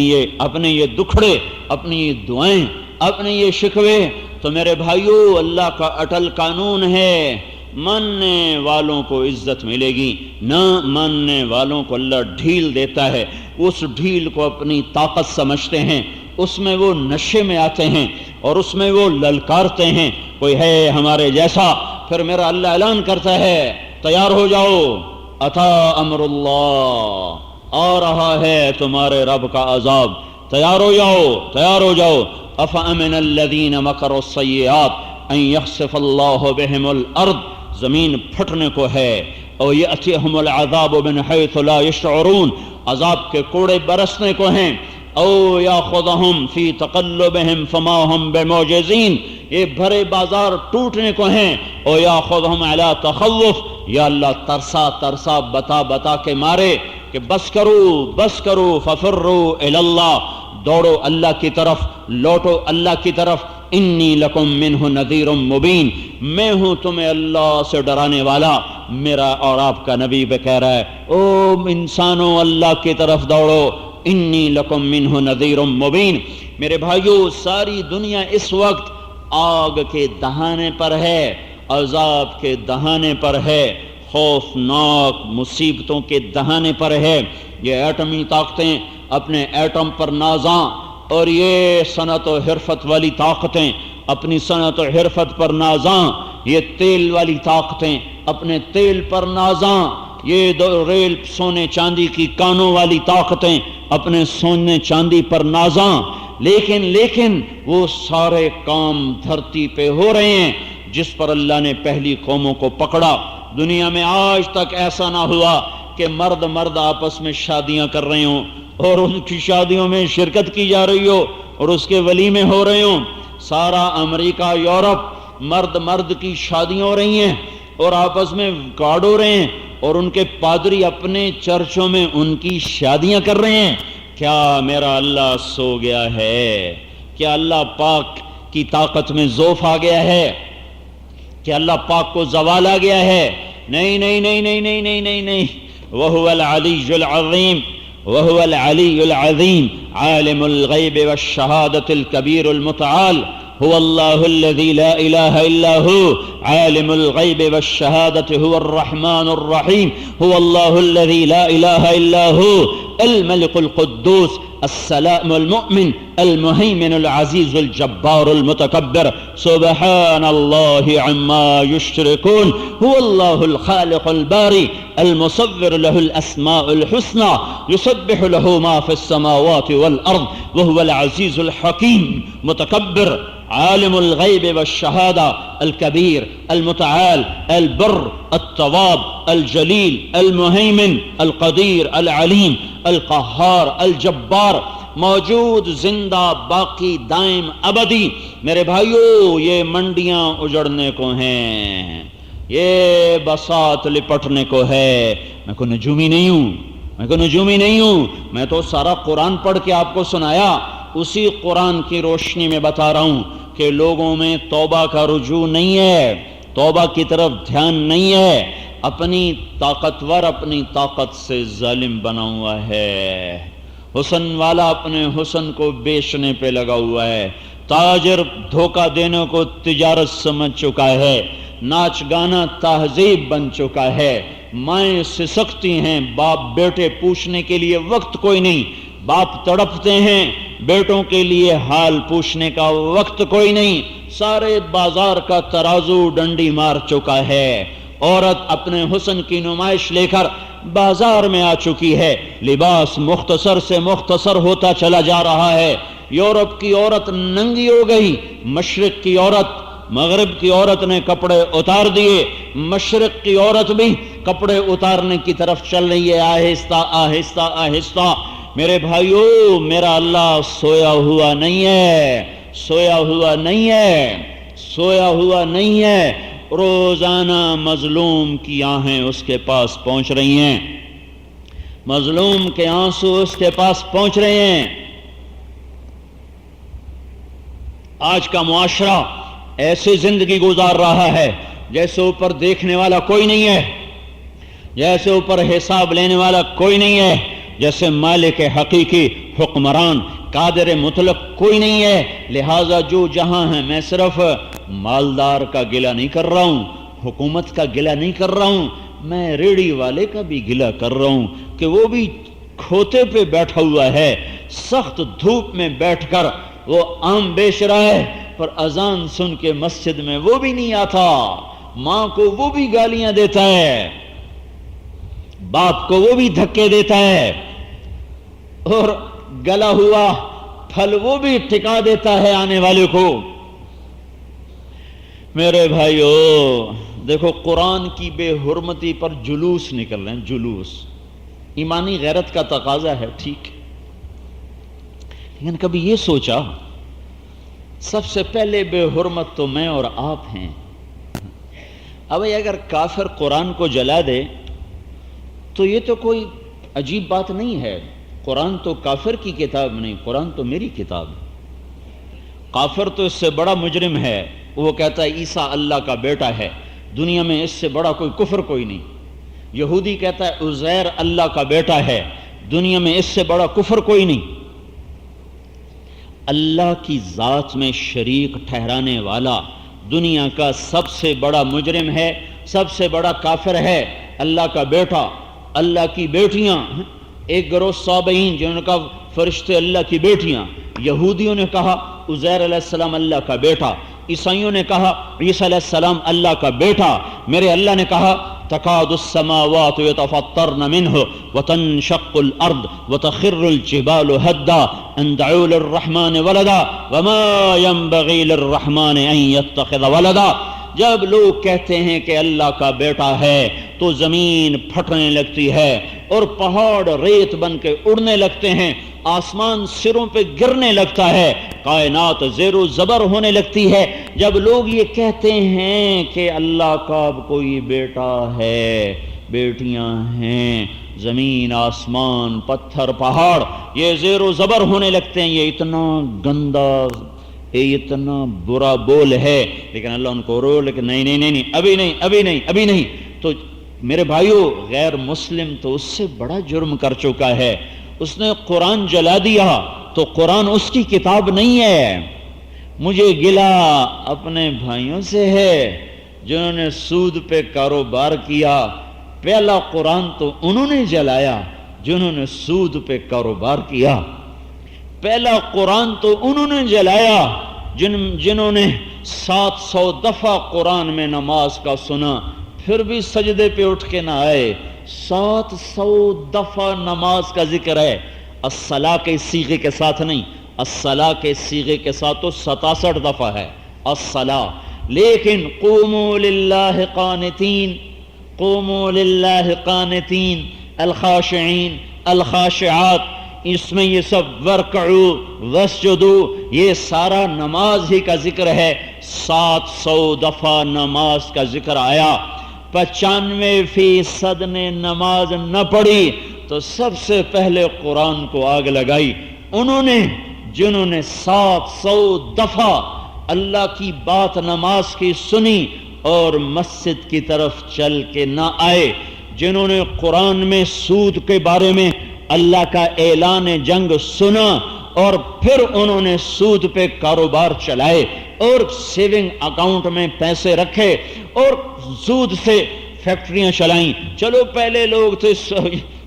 C: یہ دکھڑے، اپنی یہ دعائیں، اپنے یہ شکوے. تو میرے بھائیو، اللہ کا اٹل قانون ہے، ماننے والوں کو عزت ملے گی، نہ ماننے والوں کو اللہ ڈھیل دیتا ہے. اس ڈھیل کو اپنی طاقت سمجھتے ہیں، اس میں وہ نشے میں آتے ہیں اور اس میں وہ للکارتے ہیں کوئی ہے ہمارے جیسا. پھر میرا اللہ اعلان کرتا ہے تیار ہو جاؤ، اتا امر اللہ، آ رہا ہے تمہارے رب کا عذاب، تیار ہو جاؤ، تیار ہو جاؤ. افامن الذین مکروا السیئات ان یخسف اللہ بہم الارض، زمین پھٹنے کو ہے او یأتیہم العذاب من حیث لا یشعرون، عذاب کے کوڑے برسنے کو ہیں، او یاخذہم فی تقلبہم فما ہم بمعجزین، یہ بھرے بازار ٹوٹنے کو ہیں، او یاخذہم علی تخوف، یا اللہ ترسا ترسا بتا بتا کے مارے کہ بس کرو ففروا الی اللہ، دوڑو اللہ کی طرف، لوٹو اللہ کی طرف، انی لکم منہ نذیر مبین، میں ہوں تمہیں اللہ سے ڈرانے والا، میرا اور آپ کا نبی بھی کہہ رہا ہے او انسانوں اللہ کی طرف دوڑو، انی لکم منہ نذیر مبین۔ میرے بھائیو، ساری دنیا اس وقت آگ کے دہانے پر ہے، عذاب کے دہانے پر ہے، خوفناک مصیبتوں کے دہانے پر ہے۔ یہ ایٹمی طاقتیں اپنے ایٹم پر نازاں، اور یہ صنعت و حرفت والی طاقتیں اپنی صنعت و حرفت پر نازاں، یہ تیل والی طاقتیں اپنے تیل پر نازاں، یہ ریل سونے چاندی کی کانوں والی طاقتیں اپنے سونے چاندی پر نازاں، لیکن وہ سارے کام دھرتی پہ ہو رہے ہیں جس پر اللہ نے پہلی قوموں کو پکڑا۔ دنیا میں آج تک ایسا نہ ہوا کہ مرد آپس میں شادیاں کر رہے ہوں اور ان کی شادیوں میں شرکت کی جا رہی ہو اور اس کے ولیمے ہو رہے ہوں۔ سارا امریکہ، یورپ، مرد کی شادیاں ہو رہی ہیں اور آپس میں کارڈ ہو رہے ہیں، اور ان کے پادری اپنے چرچوں میں ان کی شادیاں کر رہے ہیں۔ کیا میرا اللہ سو گیا ہے؟ کیا اللہ پاک کی طاقت میں ضعف آ گیا ہے؟ کہ اللہ پاک کو زوال آ گیا ہے؟ نہیں نہیں نہیں نہیں نہیں نہیں نہیں نہیں، وہو العلی العظیم، وہو العلی العظیم، عالم الغیب والشہادۃ الکبیر المتعال، هو اللہ الذی لا الہ الا ہو، عالم الغیب والشہادۃ هو الرحمن الرحیم، هو اللہ الذی لا الہ الا ہو، الملك القدوس السلام المؤمن المهيمن العزيز الجبار المتكبر، سبحان الله عما يشركون، هو الله الخالق الباري المصور، له الأسماء الحسنى، يسبح له ما في السماوات والأرض، وهو العزيز الحكيم متكبر، عالم الغيب والشهادة الكبير المتعال البر التواب الجليل المهيمن القدير العليم القہار الجبار، موجود، زندہ، باقی، دائم، ابدی۔ میرے بھائیو، یہ منڈیاں اجڑنے کو ہیں، یہ بساط لپٹنے کو ہے۔ میں کوئی نجومی نہیں ہوں، میں تو سارا قرآن پڑھ کے آپ کو سنایا، اسی قرآن کی روشنی میں بتا رہا ہوں کہ لوگوں میں توبہ کا رجوع نہیں ہے، توبہ کی طرف دھیان نہیں ہے، اپنی طاقتور اپنی طاقت سے ظالم بنا ہوا ہے، حسن والا اپنے حسن کو بیچنے پہ لگا ہوا ہے، تاجر دھوکہ دینے کو تجارت سمجھ چکا ہے، ناچ گانا تہذیب بن چکا ہے، مائیں سسکتی ہیں، باپ بیٹے پوچھنے کے لیے وقت کوئی نہیں، باپ تڑپتے ہیں، بیٹوں کے لیے حال پوچھنے کا وقت کوئی نہیں، سارے بازار کا ترازو ڈنڈی مار چکا ہے، عورت اپنے حسن کی نمائش لے کر بازار میں آ چکی ہے، لباس مختصر سے مختصر ہوتا چلا جا رہا ہے، یورپ کی عورت ننگی ہو گئی، مشرق کی عورت، مغرب کی عورت نے کپڑے اتار دیے، مشرق کی عورت بھی کپڑے اتارنے کی طرف چل رہی ہے، آہستہ آہستہ آہستہ۔ میرے بھائیو، میرا اللہ سویا ہوا نہیں ہے، سویا ہوا نہیں ہے، سویا ہوا نہیں ہے، روزانہ مظلوم کی آہیں اس کے پاس پہنچ رہی ہیں، مظلوم کے آنسو اس کے پاس پہنچ رہے ہیں۔ آج کا معاشرہ ایسی زندگی گزار رہا ہے جیسے اوپر دیکھنے والا کوئی نہیں ہے، جیسے اوپر حساب لینے والا کوئی نہیں ہے، جیسے مالک حقیقی، حکمران، قادر مطلق کوئی نہیں ہے۔ لہٰذا جو جہاں ہے، میں صرف مالدار کا گلہ نہیں کر رہا ہوں، حکومت کا گلہ نہیں کر رہا ہوں، میں ریڑھی والے کا بھی گلہ کر رہا ہوں کہ وہ بھی کھوتے پہ بیٹھا ہوا ہے، سخت دھوپ میں بیٹھ کر وہ آم بیچ رہا ہے، پر اذان سن کے مسجد میں وہ بھی نہیں آتا، ماں کو وہ بھی گالیاں دیتا ہے، باپ کو وہ بھی دھکے دیتا ہے، اور گلا ہوا پھل وہ بھی ٹھکا دیتا ہے آنے والے کو۔ میرے بھائیو دیکھو قرآن کی بے حرمتی پر جلوس نکل رہے ہیں، جلوس ایمانی غیرت کا تقاضا ہے، ٹھیک، لیکن کبھی یہ سوچا سب سے پہلے بے حرمت تو میں اور آپ ہیں۔ اب اگر کافر قرآن کو جلا دے تو یہ تو کوئی عجیب بات نہیں ہے، قرآن تو کافر کی کتاب نہیں، قرآن تو میری کتاب ہے۔ کافر تو اس سے بڑا مجرم ہے، وہ کہتا ہے عیسیٰ اللہ کا بیٹا ہے، دنیا میں اس سے بڑا کوئی کفر کوئی نہیں۔ یہودی کہتا ہے عزیر اللہ کا بیٹا ہے، دنیا میں اس سے بڑا کفر کوئی نہیں۔ اللہ کی ذات میں شریک ٹھہرانے والا دنیا کا سب سے بڑا مجرم ہے، سب سے بڑا کافر ہے۔ اللہ کا بیٹا، اللہ کی بیٹیاں، ایک گروہ صابئین جنہوں نے کہا فرشتے اللہ کی بیٹیاں، یہودیوں نے کہا عزیر علیہ السلام اللہ کا بیٹا، عیسائیوں نے کہا عیسیٰ علیہ السلام اللہ کا بیٹا۔ میرے اللہ نے کہا تکاد السماوات یتفطرن منہ وتنشق الارض وتخر الجبال ہدا ان دعوا للرحمن ولدا وما ينبغي للرحمن ان يتخذ ولدا۔ جب لوگ کہتے ہیں کہ اللہ کا بیٹا ہے تو زمین پھٹنے لگتی ہے اور پہاڑ ریت بن کے اڑنے لگتے ہیں، آسمان سروں پہ گرنے لگتا ہے، کائنات زیر و زبر ہونے لگتی ہے۔ جب لوگ یہ کہتے ہیں کہ اللہ کا کوئی بیٹا ہے، بیٹیاں ہیں، زمین آسمان پتھر پہاڑ یہ زیر و زبر ہونے لگتے ہیں، یہ اتنا گندا، یہ اتنا برا بول ہے، لیکن اللہ ان کو رو، لیکن نہیں نہیں نہیں ابھی نہیں ابھی نہیں ابھی نہیں۔ تو میرے بھائیو غیر مسلم تو اس سے بڑا جرم کر چکا ہے، اس نے قرآن جلا دیا تو قرآن اس کی کتاب نہیں ہے۔ مجھے گلہ اپنے بھائیوں سے ہے جنہوں نے سود پہ کاروبار کیا، پہلا قرآن تو انہوں نے جلایا جنہوں نے سود پہ کاروبار کیا، پہلا قرآن تو انہوں نے جلایا جنہوں نے 700 دفعہ قرآن میں نماز کا سنا پھر بھی سجدے پہ اٹھ کے نہ آئے۔ 700 دفعہ نماز کا ذکر ہے، الصلاۃ کے صیغے کے ساتھ نہیں، الصلاۃ کے صیغے کے ساتھ تو 67 دفعہ ہے الصلاۃ، لیکن قوموا للہ قانتین، قوموا للہ قانتین، الخاشعین الخاشعات، اس میں یہ سب ورکعوا واسجدوا، یہ سارا نماز ہی کا ذکر ہے۔ 700 دفعہ نماز کا ذکر آیا، 95% نے نماز نہ پڑھی تو سب سے پہلے قرآن کو آگ لگائی انہوں نے جنہوں نے 700 دفعہ اللہ کی بات نماز کی سنی اور مسجد کی طرف چل کے نہ آئے، جنہوں نے قرآن میں سود کے بارے میں اللہ کا اعلان جنگ سنا اور پھر انہوں نے سود پہ کاروبار چلائے اور سیونگ اکاؤنٹ میں پیسے رکھے اور سود سے فیکٹریاں چلائیں۔ چلو پہلے لوگ تھے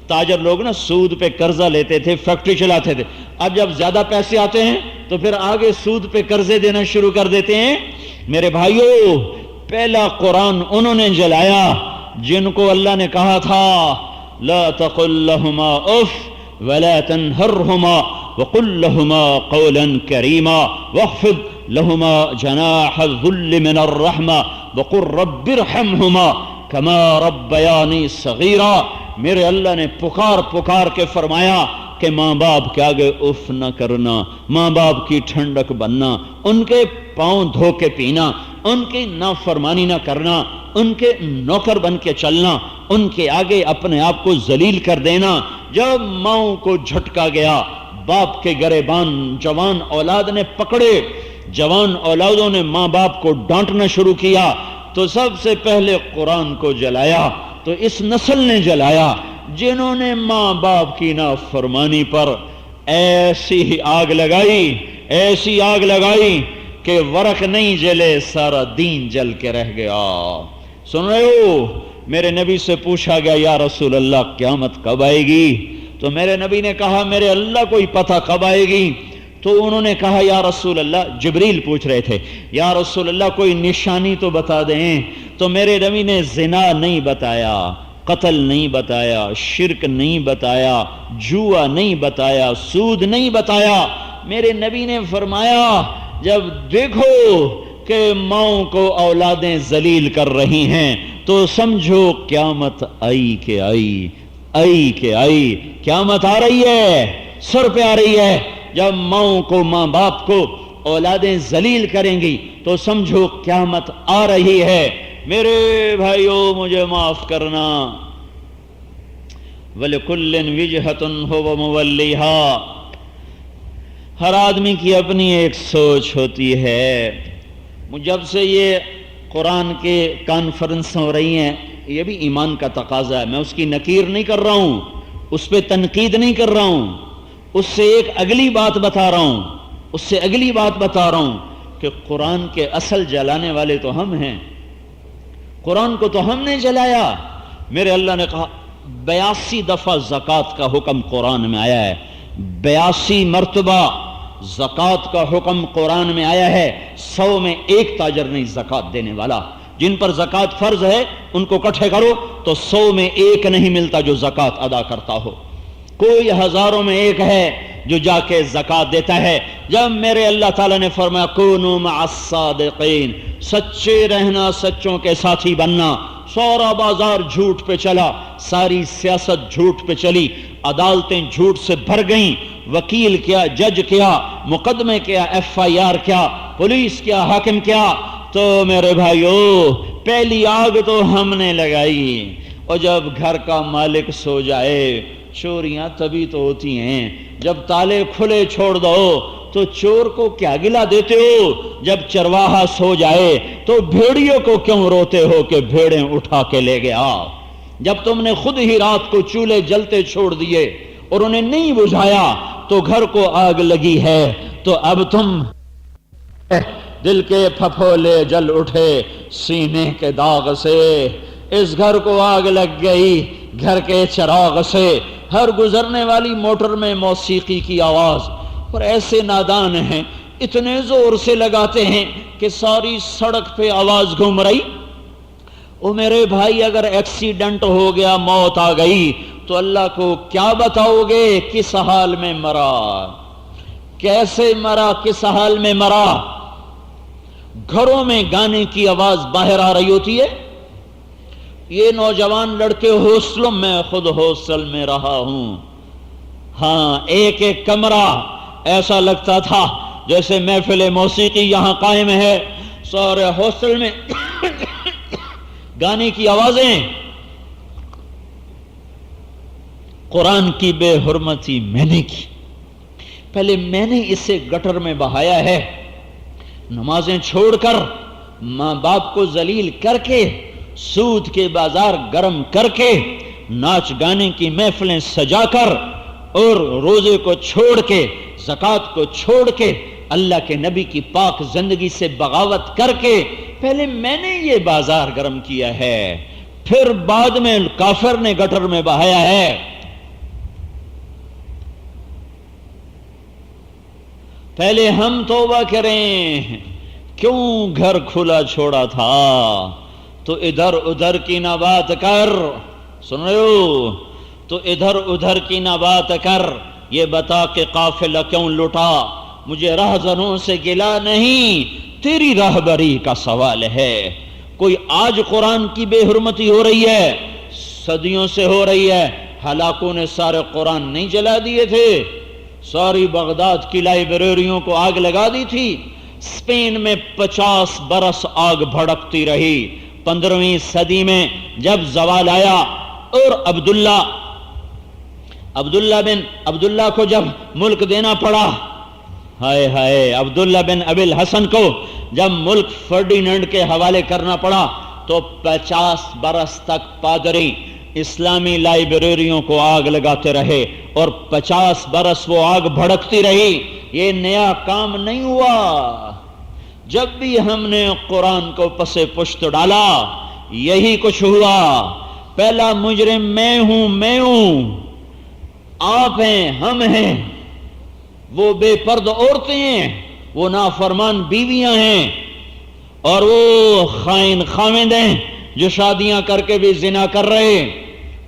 C: تاجر لوگ نا، سود پہ قرضہ لیتے تھے، فیکٹری چلاتے تھے، اب جب زیادہ پیسے آتے ہیں تو پھر آگے سود پہ قرضے دینا شروع کر دیتے ہیں۔ میرے بھائیو پہلا قرآن انہوں نے جلایا جن کو اللہ نے کہا تھا لا تقل لهما اف ولا تنهرهما وقل لهما قولا كريما واخفض لهما جناح الذل من الرحمة وقل رب ارحمهما كما ربياني صغيرا۔ میرے اللہ نے پکار کے فرمایا کہ ماں باپ کے آگے اف نہ کرنا، ماں باپ کی ٹھنڈک بننا، ان کے پاؤں دھو کے پینا، ان کی نافرمانی نہ کرنا، ان کے نوکر بن کے چلنا، ان کے آگے اپنے آپ کو ذلیل کر دینا۔ جب ماؤں کو جھٹکا گیا، باپ کے گریبان جوان اولاد نے پکڑے، جوان اولادوں نے ماں باپ کو ڈانٹنا شروع کیا تو سب سے پہلے قرآن کو جلایا تو اس نسل نے جلایا جنہوں نے ماں باپ کی نافرمانی پر ایسی آگ لگائی کہ ورق نہیں جلے سارا دین جل کے رہ گیا۔ سن رہے ہو؟ میرے نبی سے پوچھا گیا یا رسول اللہ قیامت کب آئے گی؟ تو میرے نبی نے کہا میرے اللہ کو ہی پتہ کب آئے گی۔ تو انہوں نے کہا یا رسول اللہ، جبریل پوچھ رہے تھے یا رسول اللہ کوئی نشانی تو بتا دیں۔ تو میرے نبی نے زنا نہیں بتایا، قتل نہیں بتایا، شرک نہیں بتایا، جوا نہیں بتایا، سود نہیں بتایا۔ میرے نبی نے فرمایا جب دیکھو کہ ماؤں کو اولادیں ذلیل کر رہی ہیں تو سمجھو قیامت آئی کہ آئی، آئی کہ آئی، قیامت آ رہی ہے، سر پہ آ رہی ہے۔ جب ماؤں کو، ماں باپ کو اولادیں ذلیل کریں گی تو سمجھو قیامت آ رہی ہے۔ میرے بھائیو مجھے معاف کرنا، وَلِكُلٍّ وِجْهَةٌ هُوَ مُوَلِّيهَا، ہر آدمی کی اپنی ایک سوچ ہوتی ہے۔ جب سے یہ قرآن کے کانفرنس ہو رہی ہیں، یہ بھی ایمان کا تقاضا ہے، میں اس کی نکیر نہیں کر رہا ہوں، اس پہ تنقید نہیں کر رہا ہوں، اس سے ایک اگلی بات بتا رہا ہوں، اس سے اگلی بات بتا رہا ہوں کہ قرآن کے اصل جلانے والے تو ہم ہیں، قرآن کو تو ہم نے جلایا۔ میرے اللہ نے کہا 82 دفعہ زکوٰۃ کا حکم قرآن میں آیا ہے، 82 مرتبہ زکوٰۃ کا حکم قرآن میں آیا ہے۔ 100 میں ایک تاجر نہیں زکوٰۃ دینے والا، جن پر زکوٰۃ فرض ہے ان کو اکٹھے کرو تو 100 میں ایک نہیں ملتا جو زکوٰۃ ادا کرتا ہو، کوئی ہزاروں میں ایک ہے جو جا کے زکوٰۃ دیتا ہے۔ جب میرے اللہ تعالیٰ نے فرمایا کونوا مع الصادقین، سچے رہنا، سچوں کے ساتھی بننا، سارا بازار جھوٹ پہ چلا، ساری سیاست جھوٹ پہ چلی، عدالتیں جھوٹ سے بھر گئیں، وکیل کیا، جج کیا، مقدمے کیا، FIR کیا، پولیس کیا، حاکم کیا، تو میرے بھائیو پہلی آگ تو ہم نے لگائی۔ اور جب گھر کا مالک سو جائے، چوریاں تبھی تو ہوتی ہیں جب تالے کھلے چھوڑ دو، تو چور کو کیا گلا دیتے ہو؟ جب چرواہا سو جائے تو بھیڑیوں کو کیوں روتے ہو کہ بھیڑیں اٹھا کے لے گیا؟ جب تم نے خود ہی رات کو چولہے جلتے چھوڑ دیے اور انہیں نہیں بجھایا تو گھر کو آگ لگی ہے، تو اب تم دل کے پھپھولے جل اٹھے سینے کے داغ سے، اس گھر کو آگ لگ گئی گھر کے چراغ سے۔ ہر گزرنے والی موٹر میں موسیقی کی آواز، اور ایسے نادان ہیں اتنے زور سے لگاتے ہیں کہ ساری سڑک پہ آواز گھوم رہی۔ او میرے بھائی اگر ایکسیڈنٹ ہو گیا، موت آ گئی تو اللہ کو کیا بتاؤ گے کس حال میں مرا، کیسے مرا، کس حال میں مرا؟ گھروں میں گانے کی آواز باہر آ رہی ہوتی ہے۔ یہ نوجوان لڑکے ہاسٹلوں میں، خود ہاسٹل میں رہا ہوں، ہاں ایک ایک کمرہ ایسا لگتا تھا جیسے محفل موسیقی یہاں قائم ہے، سارے ہاسٹل میں گانے کی آوازیں۔ قرآن کی بے حرمتی میں نے کی، پہلے میں نے اسے گٹر میں بہایا ہے، نمازیں چھوڑ کر، ماں باپ کو ذلیل کر کے، سود کے بازار گرم کر کے، ناچ گانے کی محفلیں سجا کر، اور روزے کو چھوڑ کے، زکوٰۃ کو چھوڑ کے، اللہ کے نبی کی پاک زندگی سے بغاوت کر کے، پہلے میں نے یہ بازار گرم کیا ہے، پھر بعد میں کافر نے گٹر میں بہایا ہے۔ پہلے ہم توبہ کریں، کیوں گھر کھلا چھوڑا تھا؟ تو ادھر ادھر کی نہ بات کر، سن رہے ہو؟ تو ادھر ادھر کی نہ بات کر، یہ بتا کہ قافلہ کیوں لٹا؟ مجھے راہزنوں سے گلا نہیں، تیری راہبری کا سوال ہے۔ کوئی آج قرآن کی بے حرمتی ہو رہی ہے، صدیوں سے ہو رہی ہے۔ ہلاکوں نے سارے قرآن نہیں جلا دیے تھے، ساری بغداد کی لائبریریوں کو آگ لگا دی تھی، اسپین میں 50 برس آگ بھڑکتی رہی۔ 15ویں صدی میں جب زوال آیا اور عبداللہ کو جب ملک دینا پڑا، ہائے ہائے، عبداللہ بن ابی الحسن کو جب ملک فرڈیننڈ کے حوالے کرنا پڑا تو 50 برس تک پادری اسلامی لائبریریوں کو آگ لگاتے رہے اور 50 برس وہ آگ بھڑکتی رہی۔ یہ نیا کام نہیں ہوا۔ جب بھی ہم نے قرآن کو پس پشت ڈالا یہی کچھ ہوا۔ پہلا مجرم میں ہوں، آپ ہیں، ہم ہیں، وہ بے پرد عورتیں ہیں، وہ نافرمان بیویاں ہیں، اور وہ خائن خاوند ہیں جو شادیاں کر کے بھی زنا کر رہے،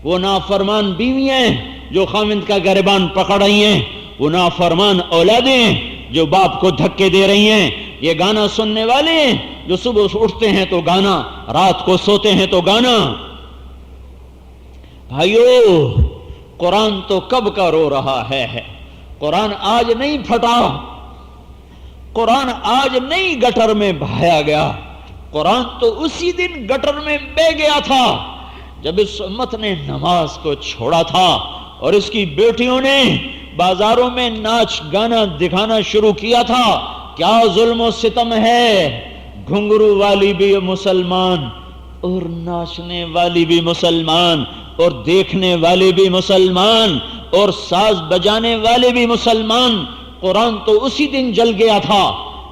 C: وہ نافرمان بیویاں ہیں جو خاوند کا گریبان پکڑ رہی ہیں، وہ نافرمان اولادیں ہیں جو باپ کو دھکے دے رہی ہیں، یہ گانا سننے والے ہیں جو صبح اٹھتے ہیں تو گانا، رات کو سوتے ہیں تو گانا۔ بھائیو، قرآن تو کب کا رو رہا ہے، قرآن آج نہیں پھٹا، قرآن آج نہیں گٹر میں بہایا گیا، قرآن تو اسی دن گٹر میں بہہ گیا تھا جب اس امت نے نماز کو چھوڑا تھا اور اس کی بیٹیوں نے بازاروں میں ناچ گانا دکھانا شروع کیا تھا۔ کیا ظلم و ستم ہے، گھنگرو والی بھی مسلمان اور ناچنے والی بھی مسلمان اور دیکھنے والے بھی مسلمان اور ساز بجانے والے بھی مسلمان۔ قرآن تو اسی دن جل گیا تھا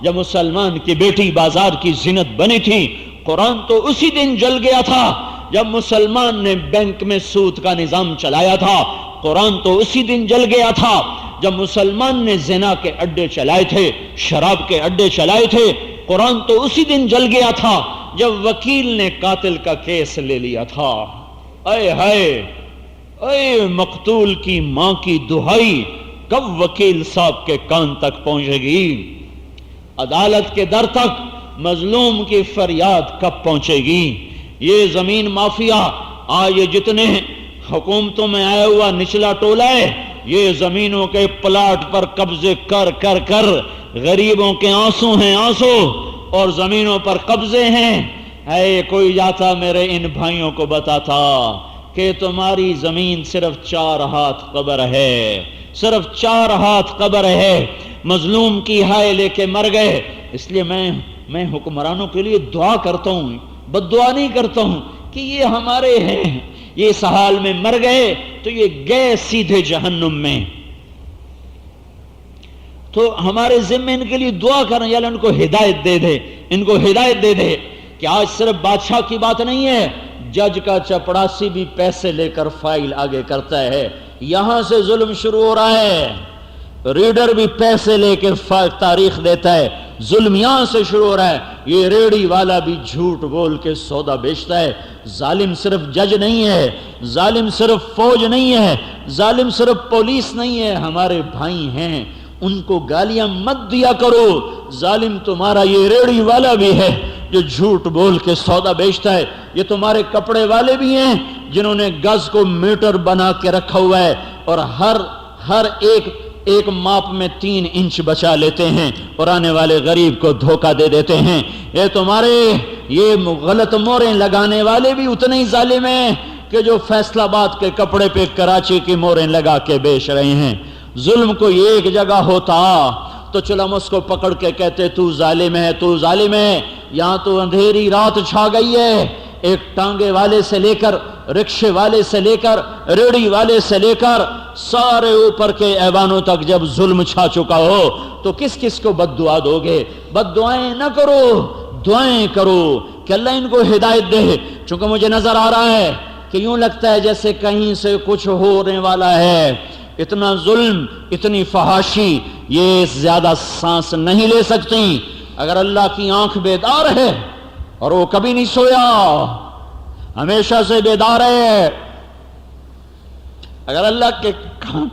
C: جب مسلمان کی بیٹی بازار کی زینت بنی تھی، قرآن تو اسی دن جل گیا تھا جب مسلمان نے بینک میں سود کا نظام چلایا تھا، قرآن تو اسی دن جل گیا تھا جب مسلمان نے زنا کے اڈے چلائے تھے، شراب کے اڈے چلائے تھے، قرآن تو اسی دن جل گیا تھا جب وکیل نے قاتل کا کیس لے لیا تھا۔ اے ہائے، اے مقتول کی ماں کی دہائی کب وکیل صاحب کے کان تک پہنچے گی؟ عدالت کے در تک مظلوم کی فریاد کب پہنچے گی؟ یہ زمین مافیا آج جتنے حکومتوں میں آیا ہوا نچلا ٹولا ہے، یہ زمینوں کے پلاٹ پر قبضے کر کر کر غریبوں کے آنسو ہیں آنسو، اور زمینوں پر قبضے ہیں۔ اے کوئی جاتا میرے ان بھائیوں کو بتاتا کہ تمہاری زمین صرف 4 ہاتھ قبر ہے، صرف 4 ہاتھ قبر ہے، مظلوم کی ہائے لے کے مر گئے۔ اس لیے میں حکمرانوں کے لیے دعا کرتا ہوں، بد دعا نہیں کرتا ہوں کہ یہ ہمارے ہیں، یہ اس حال میں مر گئے تو یہ گئے سیدھے جہنم میں، تو ہمارے ذمہ ان کے لیے دعا کریں، یا اللہ ان کو ہدایت دے دے، ان کو ہدایت دے دے کہ آج صرف بادشاہ کی بات نہیں ہے، جج کا چپڑاسی بھی پیسے لے کر فائل آگے کرتا ہے، یہاں سے ظلم شروع ہو رہا ہے، ریڈر بھی پیسے لے کے تاریخ دیتا ہے، ظلم یہاں سے شروع ہو رہا ہے، یہ ریڑی والا بھی جھوٹ بول کے سودا بیچتا ہے۔ ظالم صرف جج نہیں ہے، ظالم صرف فوج نہیں ہے، ظالم صرف پولیس نہیں ہے، ہمارے بھائی ہیں، ان کو گالیاں مت دیا کرو۔ ظالم تمہارا یہ ریڑی والا بھی ہے جو جھوٹ بول کے سودا بیچتا ہے، یہ تمہارے کپڑے والے بھی ہیں جنہوں نے گز کو میٹر بنا کے رکھا ہوا ہے اور ہر ایک ماپ میں 3 انچ بچا لیتے ہیں اور آنے والے غریب کو دھوکہ دے دیتے ہیں۔ یہ تمہارے یہ غلط موریں لگانے والے بھی اتنے ہی ظالم ہیں کہ جو فیصل آباد کے کپڑے پہ کراچی کی موریں لگا کے بیچ رہے ہیں۔ ظلم کو ایک جگہ ہوتا تو چلو ہم اس کو پکڑ کے کہتے تو ظالم ہے، تو ظالم ہے۔ یہاں تو اندھیری رات چھا گئی ہے، ایک ٹانگے والے سے لے کر، رکشے والے سے لے کر، ریڑی والے سے لے کر سارے اوپر کے ایوانوں تک جب ظلم چھا چکا ہو تو کس کس کو بد دعا دو گے؟ بد دعائیں نہ کرو، دعائیں کرو کہ اللہ ان کو ہدایت دے۔ چونکہ مجھے نظر آ رہا ہے کہ یوں لگتا ہے جیسے کہیں سے کچھ ہونے والا ہے، اتنا ظلم، اتنی فحاشی، یہ زیادہ سانس نہیں لے سکتی۔ اگر اللہ کی آنکھ بیدار ہے اور وہ کبھی نہیں سویا، ہمیشہ سے بیدار ہے، اگر اللہ کے کان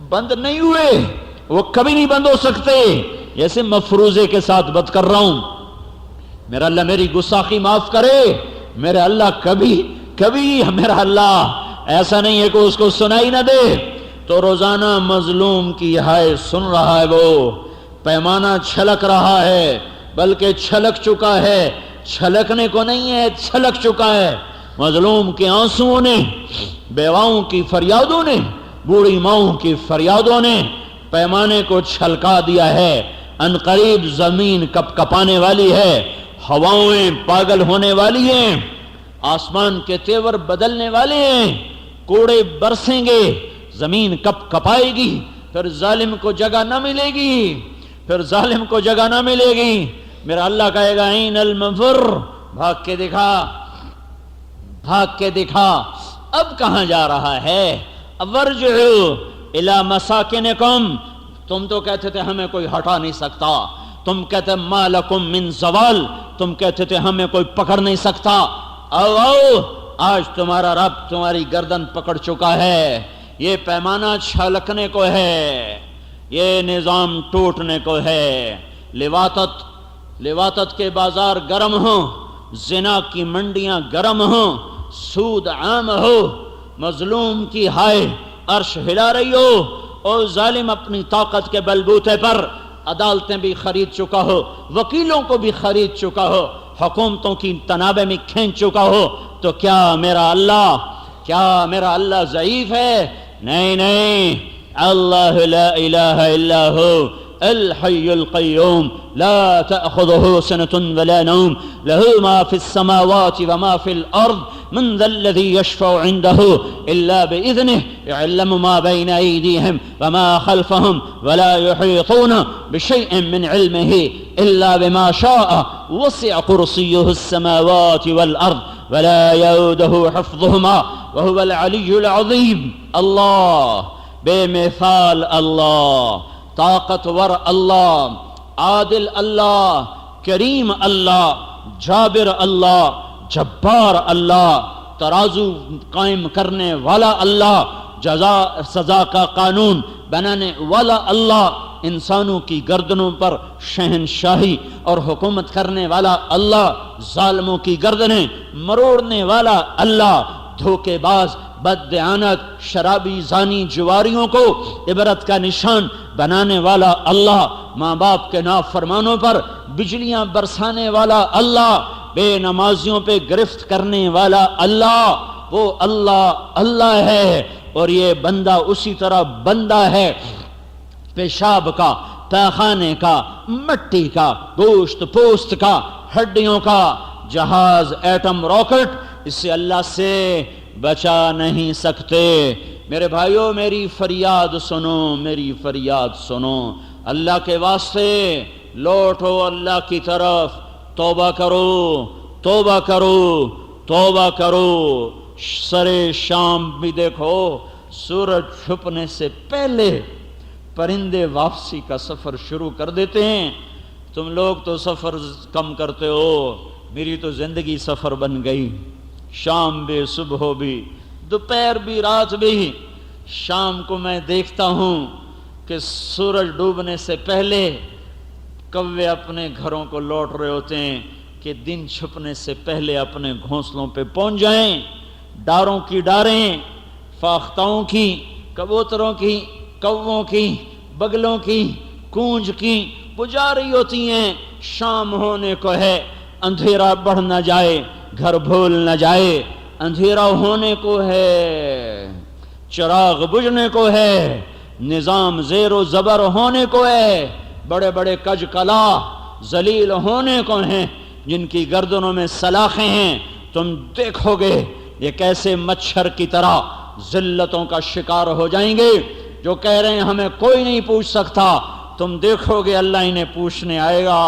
C: بند نہیں ہوئے وہ کبھی نہیں بند ہو سکتے۔ جیسے مفروضے کے ساتھ بات کر رہا ہوں، میرا اللہ میری گستاخی معاف کرے، میرا اللہ کبھی میرا اللہ ایسا نہیں ہے کہ اس کو سنائی نہ دے، تو روزانہ مظلوم کی ہائے سن رہا ہے، وہ پیمانہ چھلک رہا ہے، بلکہ چھلک چکا ہے، چھلکنے کو نہیں ہے، چھلک چکا ہے۔ مظلوم کے آنسوؤں نے، بیواؤں کی فریادوں نے، بوڑھی ماؤں کی فریادوں نے پیمانے کو چھلکا دیا ہے۔ ان قریب زمین کپ کپانے والی ہے، ہوائیں پاگل ہونے والی ہیں، آسمان کے تیور بدلنے والے ہیں، کوڑے برسیں گے، زمین کپ کپائے گی، پھر ظالم کو جگہ نہ ملے گی، پھر ظالم کو جگہ نہ ملے گی۔ میرا اللہ کہے گا این المفر، بھاگ کے دکھا، بھاگ کے دکھا، اب کہاں جا رہا ہے؟ ورجعوا الی مساکنکم، تم تو کہتے تھے ہمیں کوئی ہٹا نہیں سکتا، تم کہتے ما لکم من زوال، تم کہتے تھے ہمیں کوئی پکڑ نہیں سکتا، آؤ آج تمہارا رب تمہاری گردن پکڑ چکا ہے، یہ پیمانہ چھلکنے کو ہے، یہ نظام ٹوٹنے کو ہے۔ لواطت کے بازار گرم ہوں، زنا کی منڈیاں گرم ہوں، سود عام ہو، مظلوم کی ہائے عرش ہلا رہی ہو، اور ظالم اپنی طاقت کے بلبوتے پر عدالتیں بھی خرید چکا ہو، وکیلوں کو بھی خرید چکا ہو، حکومتوں کی تنابیں میں کھینچ چکا ہو، تو کیا میرا اللہ ضعیف ہے؟ نہیں نہیں، اللہ لا الہ الا ہو الحی القیوم لا تأخذه سنة ولا نوم له ما في السماوات وما في الأرض من ذا الذي يشفع عنده إلا بإذنه يعلم ما بين أيديهم وما خلفهم ولا يحيطون بشيء من علمه إلا بما شاء وسع كرسيه السماوات والأرض ولا يؤوده حفظهما وهو العلي العظيم۔ اللہ بے مثال اللہ، طاقتور اللہ، عادل اللہ، کریم اللہ، جابر اللہ، جبار اللہ، ترازو قائم کرنے والا اللہ، جزا سزا کا قانون بنانے والا اللہ، انسانوں کی گردنوں پر شہنشاہی اور حکومت کرنے والا اللہ، ظالموں کی گردنیں مروڑنے والا اللہ، دھوکے باز، بددیانت، شرابی، زانی، جواریوں کو عبرت کا نشان بنانے والا اللہ، ماں باپ کے نافرمانوں پر بجلیاں برسانے والا اللہ، بے نمازیوں پہ گرفت کرنے والا اللہ، وہ اللہ ہے۔ اور یہ بندہ اسی طرح بندہ ہے، پیشاب کا، پیخانے کا، مٹی کا، گوشت پوست کا، ہڈیوں کا، جہاز، ایٹم راکٹ، اس سے اللہ سے بچا نہیں سکتے۔ میرے بھائیوں، میری فریاد سنو، اللہ کے واسطے لوٹو اللہ کی طرف، توبہ کرو۔ سرے شام بھی دیکھو، سورج چھپنے سے پہلے پرندے واپسی کا سفر شروع کر دیتے ہیں۔ تم لوگ تو سفر کم کرتے ہو، میری تو زندگی سفر بن گئی، شام بھی، صبح بھی، دوپہر بھی، رات بھی۔ شام کو میں دیکھتا ہوں کہ سورج ڈوبنے سے پہلے کوے اپنے گھروں کو لوٹ رہے ہوتے ہیں کہ دن چھپنے سے پہلے اپنے گھونسلوں پہ پہنچ جائیں۔ ڈاروں کی ڈاریں، فاختاؤں کی، کبوتروں کی، کووں کی، بگلوں کی، کونج کی بجا رہی ہوتی ہیں۔ شام ہونے کو ہے، اندھیرا بڑھ نہ جائے، گھر بھول نہ جائے، اندھیرا ہونے کو ہے، چراغ بجھنے کو ہے، نظام زیر و زبر ہونے کو ہے، بڑے بڑے کج کلا ذلیل ہونے کو ہیں، جن کی گردنوں میں سلاخیں ہیں۔ تم دیکھو گے یہ کیسے مچھر کی طرح ذلتوں کا شکار ہو جائیں گے۔ جو کہہ رہے ہیں ہمیں کوئی نہیں پوچھ سکتا، تم دیکھو گے اللہ انہیں پوچھنے آئے گا،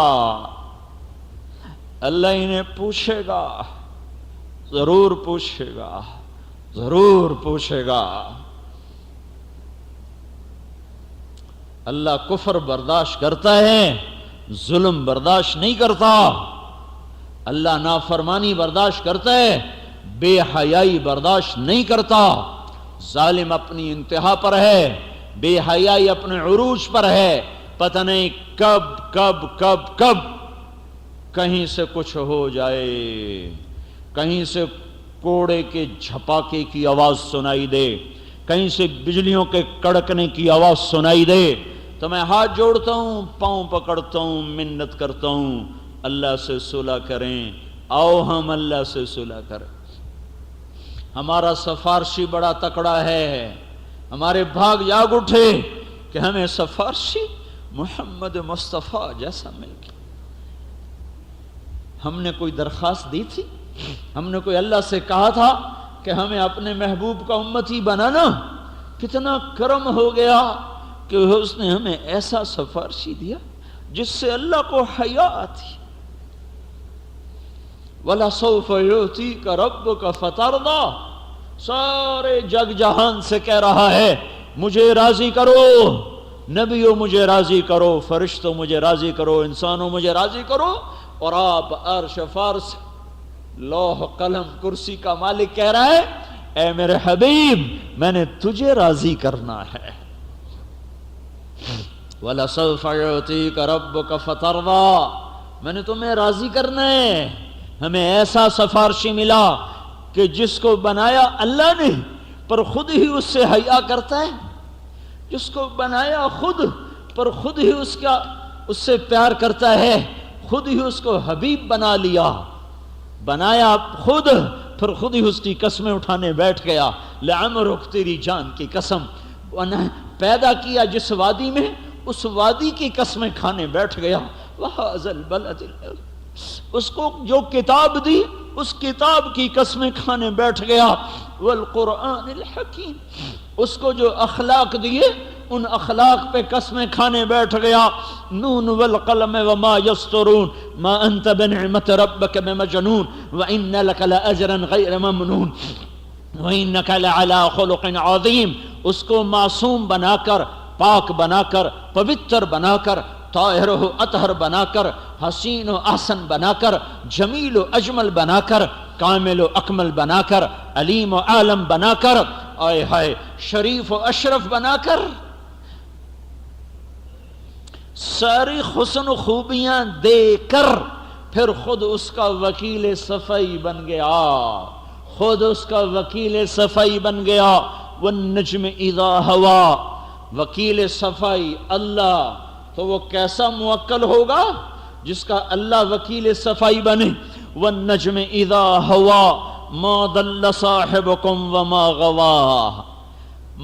C: اللہ انہیں پوچھے گا، ضرور پوچھے گا۔ اللہ کفر برداشت کرتا ہے، ظلم برداشت نہیں کرتا۔ اللہ نافرمانی برداشت کرتا ہے، بے حیائی برداشت نہیں کرتا۔ ظالم اپنی انتہا پر ہے، بے حیائی اپنے عروج پر ہے، پتہ نہیں کب کہیں سے کچھ ہو جائے، کہیں سے کوڑے کے جھپاکے کی آواز سنائی دے، کہیں سے بجلیوں کے کڑکنے کی آواز سنائی دے، تو میں ہاتھ جوڑتا ہوں، پاؤں پکڑتا ہوں، منت کرتا ہوں، اللہ سے صلح کریں، آؤ ہم اللہ سے صلح کریں۔ ہمارا سفارشی بڑا تکڑا ہے، ہمارے بھاگ جاگ اٹھے کہ ہمیں سفارشی محمد مصطفیٰ جیسا مل گیا۔ ہم نے کوئی درخواست دی تھی؟ ہم نے کوئی اللہ سے کہا تھا کہ ہمیں اپنے محبوب کا امتی بنانا؟ کتنا کرم ہو گیا کہ اس نے ہمیں ایسا سفارشی دیا جس سے اللہ کو حیا آتی۔ وَلَسَوْفَ يُؤْتِيكَ رَبُّكَ فَتَرْضَىٰ، سارے جگ جہان سے کہہ رہا ہے مجھے راضی کرو، نبیوں مجھے راضی کرو، فرشتوں مجھے راضی کرو، انسانوں مجھے راضی کرو، اور آپ عرش فارس لوح قلم کرسی کا مالک کہہ رہا ہے اے میرے حبیب میں نے تجھے راضی کرنا ہے۔ وَلَسَوْفَ يُعْطِيكَ رَبُّكَ فَتَرْضَىٰ، میں نے تمہیں راضی کرنا ہے۔ ہمیں ایسا سفارشی ملا کہ جس کو بنایا اللہ نے پر خود ہی اس سے حیا کرتا ہے، جس کو بنایا خود پر خود ہی اس سے پیار کرتا ہے، خود ہی اس کو حبیب بنا لیا، بنایا خود پھر خود ہی اس کی قسمیں اٹھانے بیٹھ گیا۔ لعمرک، تیری جان کی قسم، پیدا کیا جس وادی میں اس وادی کی قسمیں کھانے بیٹھ گیا۔ وَهَذَا الْبَلَدِ اس کو جو کتاب دی اس کتاب کی قسمیں کھانے بیٹھ گیا۔ وَالْقُرْآنِ الْحَكِيمِ اس کو جو اخلاق دیے ان اخلاق پہ قسمیں کھانے بیٹھ گیا۔ نون والقلم وما یسطرون ما انت بنعمت ربک بمجنون وان لک لاجرا غیر ممنون وانک لعلی خلق عظیم اس کو معصوم بنا کر، پاک بنا کر، پوتر بنا کر، طاہر و اطہر بنا کر، حسین و احسن بنا کر، جمیل و اجمل بنا کر، کامل و اکمل بنا کر، علیم و عالم بنا کر، آئے ہائے شریف و اشرف بنا کر، ساری حسن و خوبیاں دے کر پھر خود اس کا وکیل صفائی بن گیا، خود اس کا وکیل صفائی بن گیا۔ والنجم اذا ہوا، وکیل صفائی اللہ، تو وہ کیسا موکل ہوگا جس کا اللہ وکیل صفائی بنے۔ والنجم اذا ہوا ما ضل صاحبکم وما غوا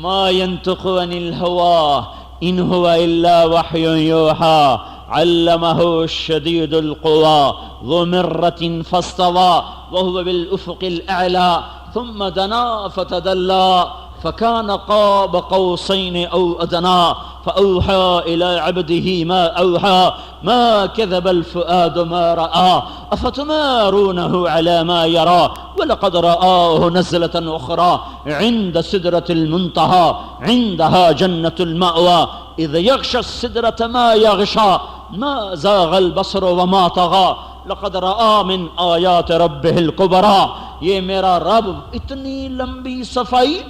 C: ما ينطق عن الهوى ان هو الا وحی یوحى علمه الشدید القوى ذو مرة فاستوى وهو بالافق الاعلى ثم دنا فتدلى فكان قاب قوسين او ادنى فاوحى الى عبده ما اوحى ما كذب الفؤاد ما راى افتمارونه على ما يرى ولقد رآه نزلة اخرى عند سدرة المنتهى عندها جنة المأوى اذ يغشى السدرة ما يغشى ما زاغ البصر وما طغى لقد رآ من آیات ربہ الکبریٰ۔ یہ میرا رب اتنی لمبی صفائی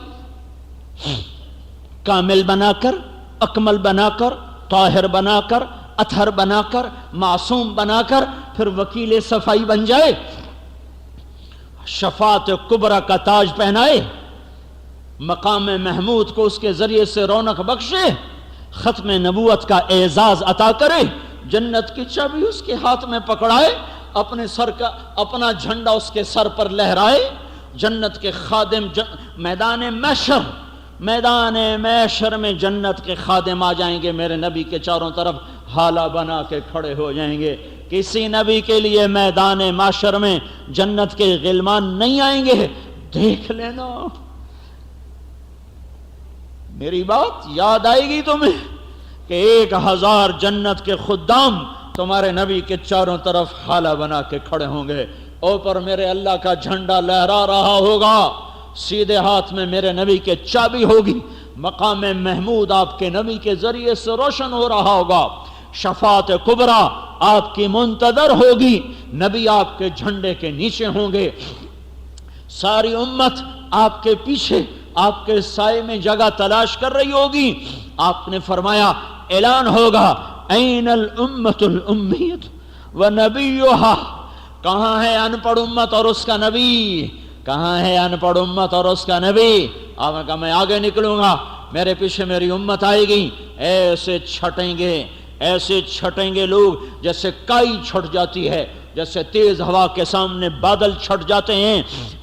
C: کامل بنا کر، اکمل بنا کر، طاہر بنا کر، اطہر بنا کر، معصوم بنا کر پھر وکیل صفائی بن جائے، شفاعت کبریٰ کا تاج پہنائے، مقام محمود کو اس کے ذریعے سے رونق بخشے، ختم نبوت کا اعزاز عطا کرے، جنت کی چابی اس کے ہاتھ میں پکڑائے، اپنے سر کا اپنا جھنڈا اس کے سر پر لہرائے، جنت کے خادم میدان محشر میں جنت کے خادم آ جائیں گے، میرے نبی کے چاروں طرف حالہ بنا کے کھڑے ہو جائیں گے۔ کسی نبی کے لیے میدان محشر میں جنت کے غلمان نہیں آئیں گے، دیکھ لینا، میری بات یاد آئے گی تمہیں کہ 1000 جنت کے خدام تمہارے نبی کے چاروں طرف حالہ بنا کے کھڑے ہوں گے، اوپر میرے اللہ کا جھنڈا لہرا رہا ہوگا، سیدھے ہاتھ میں میرے نبی کے چابی ہوگی، مقام محمود آپ کے نبی کے ذریعے سے روشن ہو رہا ہوگا، شفاعت کبریٰ آپ کی منتظر ہوگی، نبی آپ کے جھنڈے کے نیچے ہوں گے، ساری امت آپ کے پیچھے آپ کے سائے میں جگہ تلاش کر رہی ہوگی۔ آپ نے فرمایا اعلان ہوگا این الامت الامیت ونبیہا، کہاں ہے ان پڑھ امت اور اس کا نبی، کہاں ہے ان پڑھ امت اور اس کا نبی؟ آپ نے کہا میں آگے نکلوں گا، میرے پیچھے میری امت آئے گی، ایسے چھٹیں گے لوگ جیسے کائی چھٹ جاتی ہے، جیسے تیز ہوا کے سامنے بادل چھٹ جاتے ہیں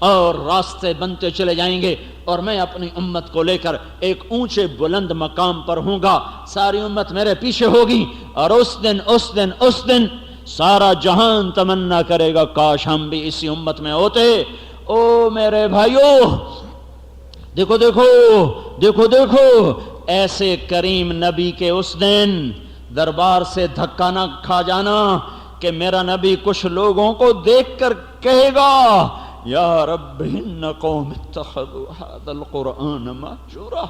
C: اور راستے بنتے چلے جائیں گے، اور میں اپنی امت کو لے کر ایک اونچے بلند مقام پر ہوں گا، ساری امت میرے پیچھے ہوگی، اور اس دن سارا جہان تمنا کرے گا کاش ہم بھی اسی امت میں ہوتے۔ او میرے بھائیو، دیکھو ایسے کریم نبی کے اس دن دربار سے دھکا نہ کھا جانا کہ میرا نبی کچھ لوگوں کو دیکھ کر کہے گا یا رب ان قوم اتخذوا هذا القرآن مہجورا،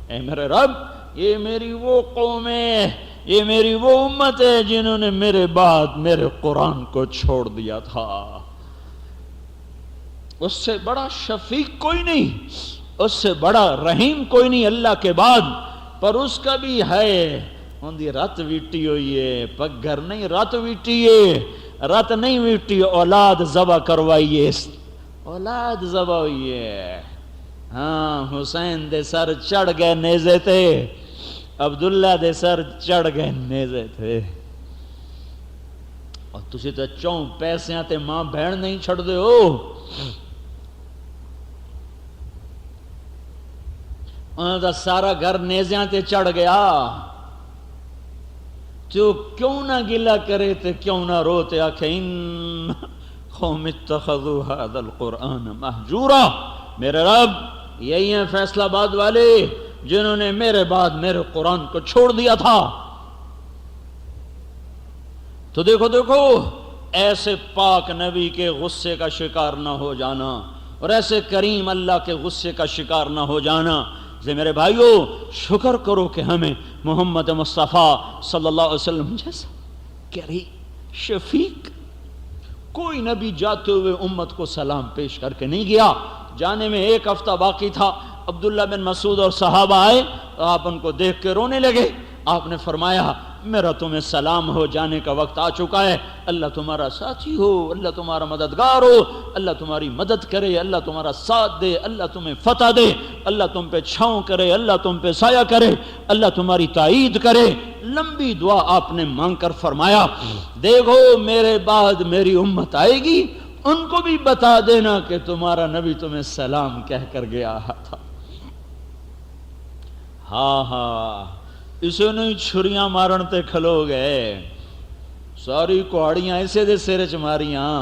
C: اے میرے رب یہ میری وہ قوم ہے، یہ میری وہ امت ہے جنہوں نے میرے بعد میرے قرآن کو چھوڑ دیا تھا۔ اس سے بڑا شفیق کوئی نہیں، اس سے بڑا رحیم کوئی نہیں اللہ کے بعد، پر اس کا بھی ہے، ان دی رت ویٹی ہوئی ہے، پگھر نہیں رت ویٹی ہے، رت نہیں ویٹی، اولاد ذبح کروائیے، اولاد ذبح ہوئی ہے۔ ہاں حسین دے سر چڑھ گئے نیزے تے، عبداللہ دے سر چڑھ گئے نیزے تھے، اور تسی تے چون پیسیاں تے ماں بہن نہیں چھڑ دے ہو۔ انہوں دا سارا گھر نیزیاں تے چڑھ گیا، جو کیوں نہ گلہ کرے تے کیوں نہ روتے، آکھے ان قوم اتخذوا هذا القرآن مہجورا، میرے رب یہی ہیں فیصل آباد والے جنہوں نے میرے بعد میرے قرآن کو چھوڑ دیا تھا۔ تو دیکھو دیکھو ایسے پاک نبی کے غصے کا شکار نہ ہو جانا، اور ایسے کریم اللہ کے غصے کا شکار نہ ہو جانا۔ میرے بھائیو شکر کرو کہ ہمیں محمد مصطفیٰ صلی اللہ علیہ وسلم جیسا کریم شفیق، کوئی نبی جاتے ہوئے امت کو سلام پیش کر کے نہیں گیا۔ جانے میں ایک ہفتہ باقی تھا، عبداللہ بن مسعود اور صحابہ آئے، آپ ان کو دیکھ کے رونے لگے۔ آپ نے فرمایا میرا تمہیں سلام ہو جانے کا وقت آ چکا ہے، اللہ تمہارا ساتھی ہو، اللہ تمہارا مددگار ہو، اللہ تمہاری مدد کرے، اللہ تمہارا ساتھ دے، اللہ تمہیں فتح دے، اللہ تم پہ چھاؤں کرے، اللہ تم پہ سایہ کرے، اللہ تمہاری تائید کرے۔ لمبی دعا آپ نے مانگ کر فرمایا دیکھو میرے بعد میری امت آئے گی، ان کو بھی بتا دینا کہ تمہارا نبی تمہیں سلام کہہ کر گیا تھا۔ ہاں ہاں اسے نہیں چھریاں مارن تے کھلو گئے، ساری کوہڑیاں اسے دے سرے چ ماریاں،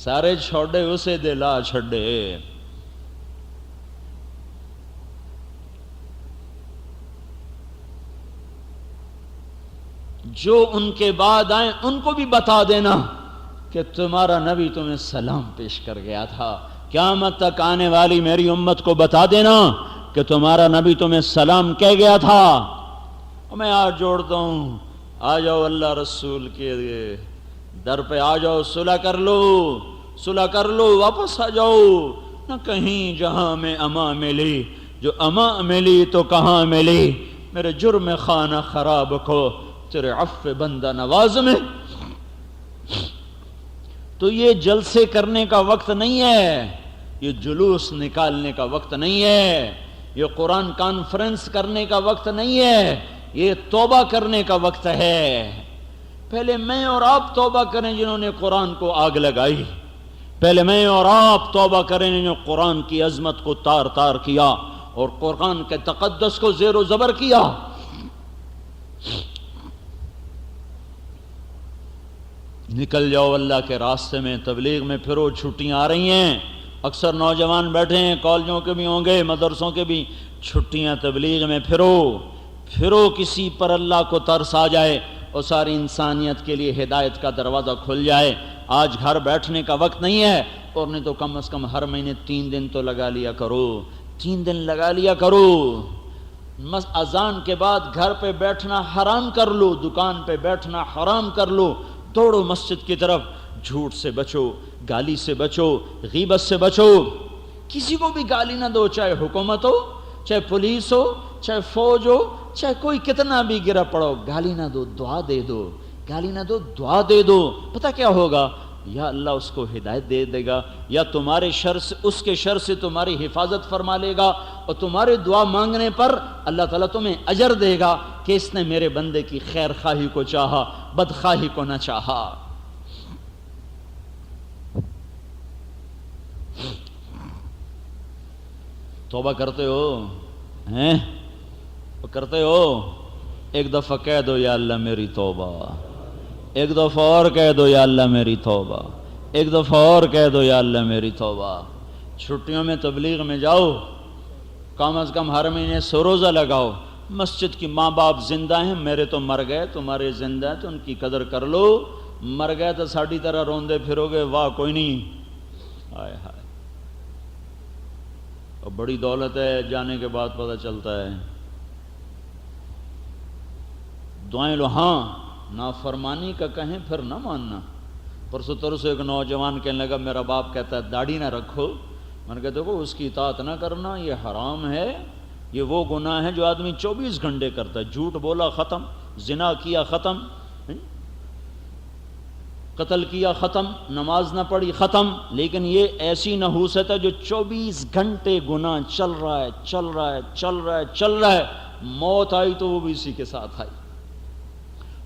C: سارے چھوڑے اسے دے لا چھڑے۔ جو ان کے بعد آئیں ان کو بھی بتا دینا کہ تمہارا نبی تمہیں سلام پیش کر گیا تھا۔ قیامت تک آنے والی میری امت کو بتا دینا کہ تمہارا نبی تمہیں سلام کہہ گیا تھا۔ میں آج جوڑتا ہوں، آ جاؤ اللہ رسول کے در پہ آ جاؤ، صلح کر لو، صلح کر لو، واپس آ جاؤ۔ نہ کہیں جہاں میں اما ملی، جو اما ملی تو کہاں ملی، میرے جرم خانہ خراب کو تیرے عفو بندہ نواز میں۔ تو یہ جلسے کرنے کا وقت نہیں ہے، یہ جلوس نکالنے کا وقت نہیں ہے، یہ قرآن کانفرنس کرنے کا وقت نہیں ہے، یہ توبہ کرنے کا وقت ہے۔ پہلے میں اور آپ توبہ کریں جنہوں نے قرآن کو آگ لگائی، پہلے میں اور آپ توبہ کریں جنہوں نے قرآن کی عظمت کو تار تار کیا اور قرآن کے تقدس کو زیر و زبر کیا۔ نکل جاؤ اللہ کے راستے میں، تبلیغ میں پھرو، چھٹیاں آ رہی ہیں، اکثر نوجوان بیٹھے ہیں، کالجوں کے بھی ہوں گے، مدرسوں کے بھی، چھٹیاں، تبلیغ میں پھرو کسی پر اللہ کو ترس آ جائے اور ساری انسانیت کے لیے ہدایت کا دروازہ کھل جائے۔ آج گھر بیٹھنے کا وقت نہیں ہے، اور نہیں تو کم از کم ہر مہینے 3 دن تو لگا لیا کرو، 3 دن لگا لیا کرو۔ اذان کے بعد گھر پہ بیٹھنا حرام کر لو، دکان پہ بیٹھنا حرام کر لو، دوڑو مسجد کی طرف، جھوٹ سے بچو، گالی سے بچو، غیبت سے بچو، کسی کو بھی گالی نہ دو، چاہے حکومت ہو، چاہے پولیس ہو، چاہے فوج ہو، چاہے کوئی کتنا بھی گرا پڑو، گالی نہ دو، دعا دے دو، گالی نہ دو، دعا دے دو۔ پتہ کیا ہوگا؟ یا اللہ اس کو ہدایت دے دے گا، یا تمہارے شر سے، اس کے شر سے تمہاری حفاظت فرما لے گا، اور تمہارے دعا مانگنے پر اللہ تعالیٰ تمہیں اجر دے گا کہ اس نے میرے بندے کی خیر خواہی کو چاہا، بدخواہی کو نہ چاہا۔ توبہ کرتے ہو ہیں؟ کرتے ہو؟ ایک دفعہ کہہ دو یا اللہ میری توبہ، ایک دفعہ اور کہہ دو یا اللہ میری توبہ، ایک دفعہ اور کہہ دو یا اللہ میری توبہ۔ چھٹیوں میں تبلیغ میں جاؤ، کم از کم ہر مہینے 100 روزہ لگاؤ۔ مسجد کی ماں باپ زندہ ہیں، میرے تو مر گئے، تمہارے زندہ ہیں تو ان کی قدر کر لو۔ مر گئے تو ساڑی طرح روندے پھرو گے، واہ کوئی نہیں، ہائے ہائے، اور بڑی دولت ہے، جانے کے بعد پتہ چلتا ہے۔ دعائیں لو، ہاں نافرمانی کا کہیں پھر نہ ماننا۔ پرسوں ترسوں ایک نوجوان کہنے لگا میرا باپ کہتا ہے داڑھی نہ رکھو، میں نے کہا دیکھو اس کی اطاعت نہ کرنا یہ حرام ہے، یہ وہ گناہ ہے جو آدمی 24 گھنٹے کرتا ہے. جھوٹ بولا ختم، زنا کیا ختم، قتل کیا ختم، نماز نہ پڑھی ختم. لیکن یہ ایسی نحوست ہے جو 24 گھنٹے گناہ چل رہا ہے، چل رہا ہے، چل رہا ہے، چل رہا ہے. موت آئی تو وہ بھی اسی کے ساتھ آئی.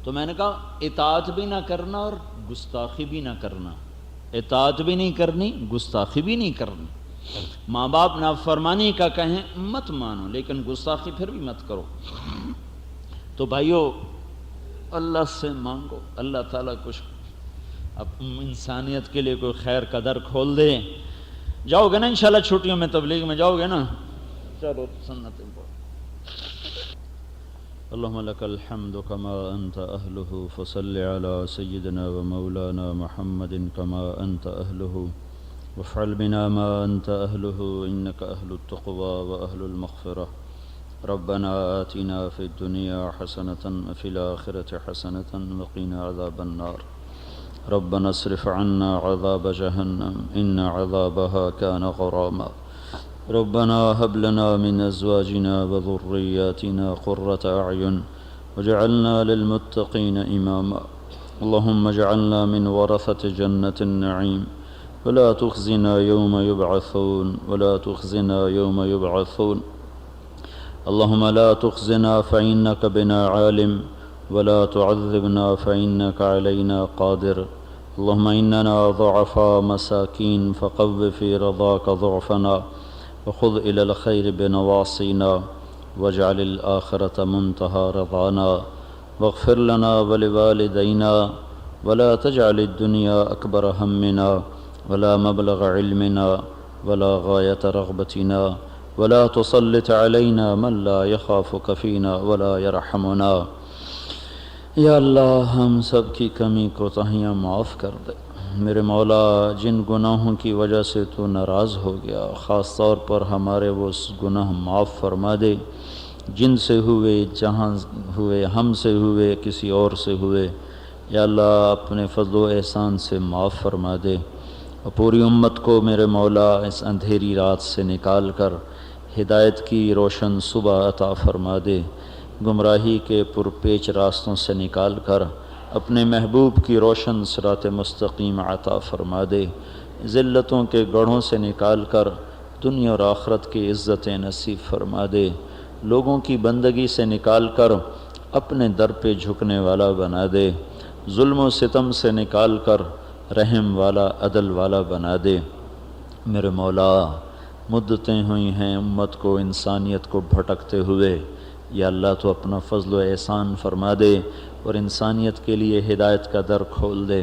C: تو میں نے کہا اطاعت بھی نہ کرنا اور گستاخی بھی نہ کرنا. اطاعت بھی نہیں کرنی، گستاخی بھی نہیں کرنی. ماں باپ نافرمانی کا کہیں مت مانو، لیکن گستاخی پھر بھی مت کرو. تو بھائیو اللہ سے مانگو، اللہ تعالیٰ کچھ اب انسانیت کے لیے کوئی خیر کا در کھول دے. جاؤ گے نا انشاءاللہ چھٹیوں میں تبلیغ میں جاؤ گے نا؟ چلو سنت پڑھو. اللهم لك الحمد كما أنت أهله فصل على سيدنا ومولانا محمد كما أنت أهله وافعل بنا ما أنت أهله إنك أهل التقوى وأهل المغفرة. ربنا آتنا في الدنيا حسنة وفي الآخرة حسنة وقنا عذاب النار. ربنا اصرف عنا عذاب جهنم إن عذابها كان غراما. ربنا هب لنا من أزواجنا وذرياتنا قرة أعين وجعلنا للمتقين إماما. اللهم اجعلنا من ورثة جنة النعيم ولا تخزنا يوم يبعثون ولا تخزنا يوم يبعثون. اللهم لا تخزنا فإنك بنا عالم ولا تعذبنا فإنك علينا قادر. اللهم إننا ضعفاء مساكين فقو في رضاك ضعفنا وخذ إلى الخير بنواصينا واجعل الآخرة منتهى رضانا واغفر لنا ولوالدينا ولا تجعل الدنيا أكبر همنا ولا مبلغ علمنا ولا غاية رغبتنا ولا تسلط علينا من لا يخافك فينا ولا يرحمنا. یا اللہ ہم سب کی کمی کوتاہیاں معاف کر دے. میرے مولا جن گناہوں کی وجہ سے تو ناراض ہو گیا، خاص طور پر ہمارے وہ گناہ معاف فرما دے جن سے ہوئے، جہاں ہوئے، ہم سے ہوئے، کسی اور سے ہوئے. یا اللہ اپنے فضل و احسان سے معاف فرما دے اور پوری امت کو میرے مولا اس اندھیری رات سے نکال کر ہدایت کی روشن صبح عطا فرما دے. گمراہی کے پرپیچ راستوں سے نکال کر اپنے محبوب کی روشن صراط مستقیم عطا فرما دے. ذلتوں کے گڑھوں سے نکال کر دنیا اور آخرت کی عزتیں نصیب فرما دے. لوگوں کی بندگی سے نکال کر اپنے در پہ جھکنے والا بنا دے. ظلم و ستم سے نکال کر رحم والا، عدل والا بنا دے. میرے مولا مدتیں ہوئی ہیں امت کو، انسانیت کو بھٹکتے ہوئے. یا اللہ تو اپنا فضل و احسان فرما دے اور انسانیت کے لیے ہدایت کا در کھول دے.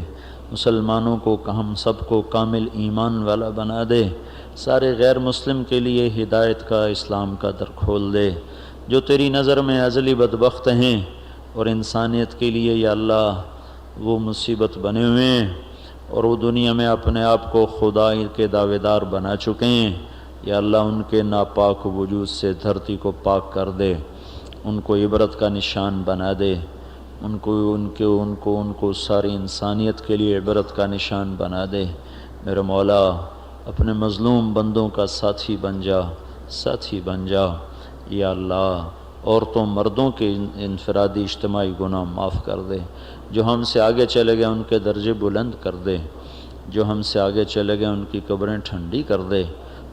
C: مسلمانوں کو، ہم سب کو کامل ایمان والا بنا دے. سارے غیر مسلم کے لیے ہدایت کا، اسلام کا در کھول دے. جو تیری نظر میں ازلی بدبخت ہیں اور انسانیت کے لیے یا اللہ وہ مصیبت بنے ہوئے ہیں اور وہ دنیا میں اپنے آپ کو خدا کے دعوے دار بنا چکے ہیں، یا اللہ ان کے ناپاک وجود سے دھرتی کو پاک کر دے. ان کو عبرت کا نشان بنا دے. ان کو ساری انسانیت کے لیے عبرت کا نشان بنا دے. میرے مولا اپنے مظلوم بندوں کا ساتھی بن جا، ساتھی بن جا. یا اللہ عورتوں مردوں کے انفرادی اجتماعی گناہ معاف کر دے. جو ہم سے آگے چلے گئے ان کے درجے بلند کر دے. جو ہم سے آگے چلے گئے ان کی قبریں ٹھنڈی کر دے.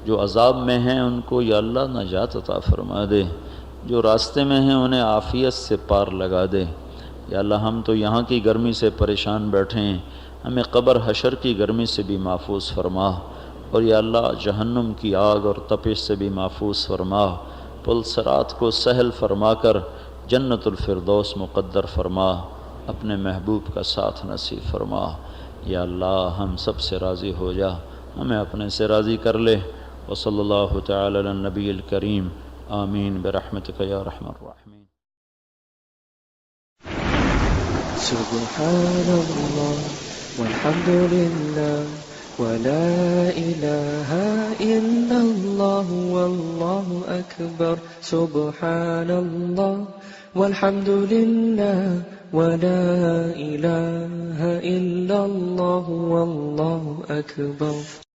C: جو عذاب میں ہیں ان کو یا اللہ نجات عطا فرما دے. جو راستے میں ہیں انہیں عافیت سے پار لگا دے. یا اللہ ہم تو یہاں کی گرمی سے پریشان بیٹھے ہیں، ہمیں قبر حشر کی گرمی سے بھی محفوظ فرما. اور یا اللہ جہنم کی آگ اور تپش سے بھی محفوظ فرما. پل صراط کو سہل فرما کر جنت الفردوس مقدر فرما. اپنے محبوب کا ساتھ نصیب فرما. یا اللہ ہم سب سے راضی ہو جا، ہمیں اپنے سے راضی کر لے. وصلی اللہ تعالی علی النبی الکریم. آمین برحمتک یا ارحم الراحمین.
A: سبحان اللہ والحمد للہ ولا الہ الا اللہ واللہ اکبر. سبحان اللہ والحمد للہ ولا الہ الا اللہ واللہ اکبر.